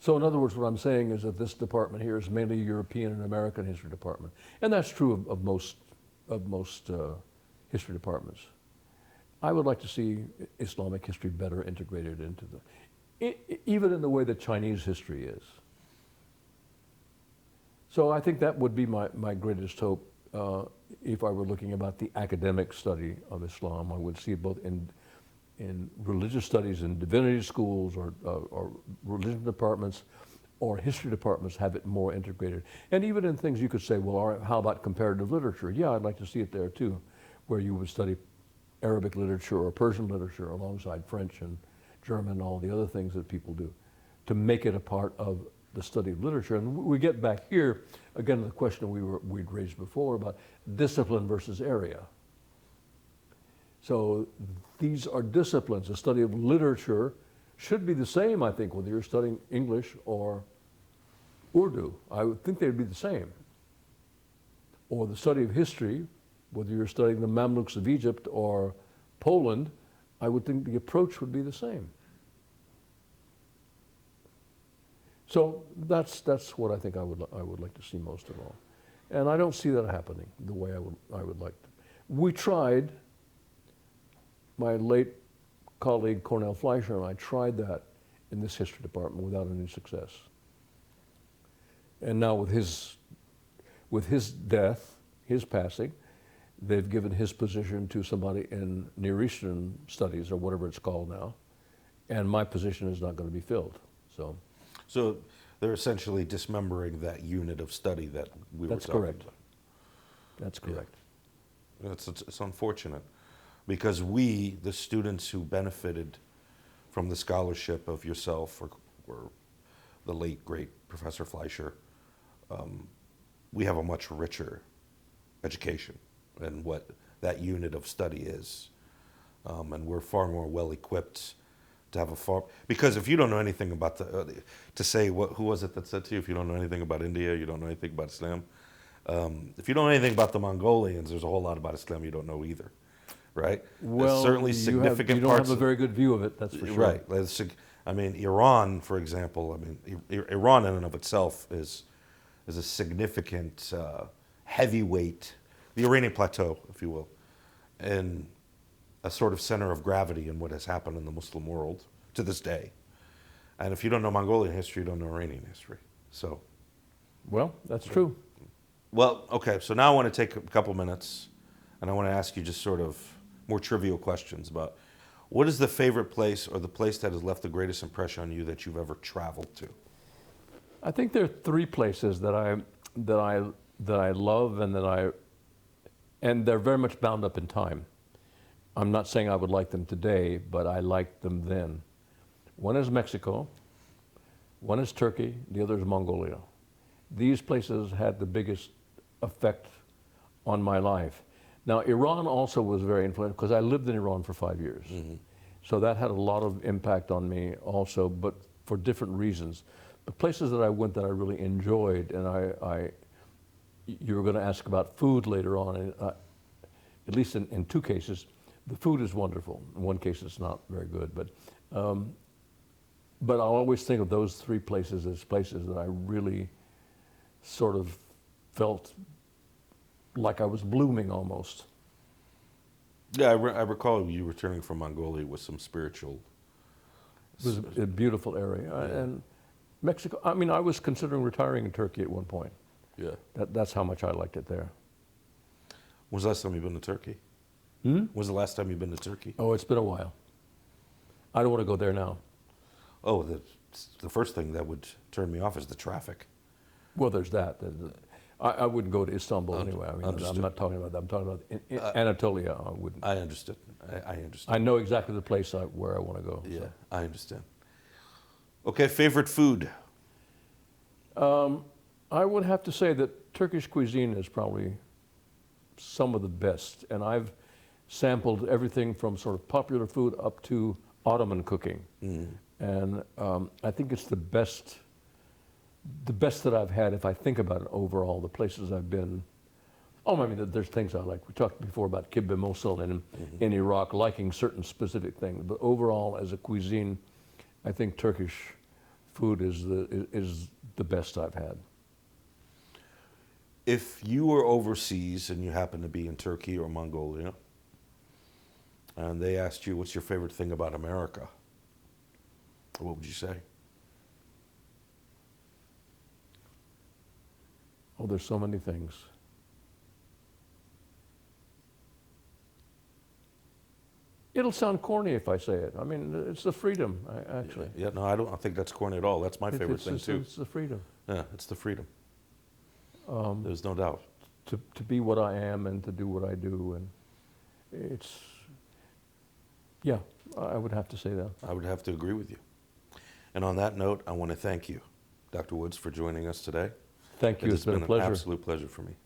So in other words, what I'm saying is that this department here is mainly European and American history department. And that's true of most history departments. I would like to see Islamic history better integrated into even in the way that Chinese history is. So I think that would be my greatest hope if I were looking about the academic study of Islam. I would see it both in religious studies in divinity schools or religion departments or history departments have it more integrated. And even in things you could say, well, all right, how about comparative literature? Yeah, I'd like to see it there too, where you would study Arabic literature or Persian literature alongside French and German and all the other things that people do to make it a part of the study of literature. And we get back here, again, to the question we'd raised before about discipline versus area. So these are disciplines. The study of literature should be the same, I think, whether you're studying English or Urdu, I would think they'd be the same. Or the study of history, whether you're studying the Mamluks of Egypt or Poland, I would think the approach would be the same. So that's what I think I would like to see most of all. And I don't see that happening the way I would like to. We tried, my late colleague Cornell Fleischer and I tried that in this history department without any success. And now with his death, his passing, they've given his position to somebody in Near Eastern Studies or whatever it's called now, and my position is not going to be filled.
So they're essentially dismembering that unit of study that we were talking
correct.
about.
That's correct.
Yeah. It's unfortunate because we, the students who benefited from the scholarship of yourself or the late, great Professor Fleischer, we have a much richer education and what that unit of study is. And we're far more well-equipped to have because if you don't know anything about who was it that said to you, if you don't know anything about India, you don't know anything about Islam. If you don't know anything about the Mongolians, there's a whole lot about Islam you don't know either, right?
Well,
there's certainly significant
you don't
parts
have a very good view of it, that's for sure.
Right. I mean, Iran, for example, Iran in and of itself is a significant heavyweight, the Iranian plateau, if you will, and a sort of center of gravity in what has happened in the Muslim world to this day. And if you don't know Mongolian history, you don't know Iranian history. So,
well, that's true.
Well, okay, so now I want to take a couple minutes and I want to ask you just sort of more trivial questions about what is the favorite place or the place that has left the greatest impression on you that you've ever traveled to?
I think there are three places that I love and they're very much bound up in time. I'm not saying I would like them today, but I liked them then. One is Mexico, one is Turkey, the other is Mongolia. These places had the biggest effect on my life. Now, Iran also was very influential because I lived in Iran for 5 years. Mm-hmm. So that had a lot of impact on me also, but for different reasons. The places that I went that I really enjoyed, and you were going to ask about food later on, and at least in two cases, the food is wonderful. In one case, it's not very good, but I'll always think of those three places as places that I really sort of felt like I was blooming almost.
Yeah, I recall you returning from Mongolia with some spiritual...
It was a beautiful area. Yeah. And Mexico, I mean, I was considering retiring in Turkey at one point.
Yeah.
That's how much I liked it there.
When's the last time you've been to Turkey? When's the last time you've been to Turkey?
Oh, it's been a while. I don't want to go there now.
Oh, the first thing that would turn me off is the traffic.
Well, there's that. I wouldn't go to Istanbul anyway. I mean, I'm not talking about that. I'm talking about Anatolia. I wouldn't.
I understood. I understand.
I know exactly the place where I want to go.
Yeah,
so.
I understand. Okay, favorite food?
I would have to say that Turkish cuisine is probably some of the best. And I've sampled everything from sort of popular food up to Ottoman cooking. Mm. And I think it's the best that I've had if I think about it overall, the places I've been. Oh, I mean, there's things I like. We talked before about kibbeh Mosul in Iraq, liking certain specific things. But overall, as a cuisine, I think Turkish food is the best I've had.
If you were overseas and you happened to be in Turkey or Mongolia, and they asked you, what's your favorite thing about America? What would you say?
Oh, there's so many things. It'll sound corny if I say it. I mean, it's the freedom, actually.
Yeah, no, I don't think that's corny at all. That's my favorite thing, too.
It's the freedom.
Yeah, it's the freedom. There's no doubt.
To be what I am and to do what I do. And I would have to say that.
I would have to agree with you. And on that note, I want to thank you, Dr. Woods, for joining us today.
Thank you. It's been a pleasure.
An absolute pleasure for me.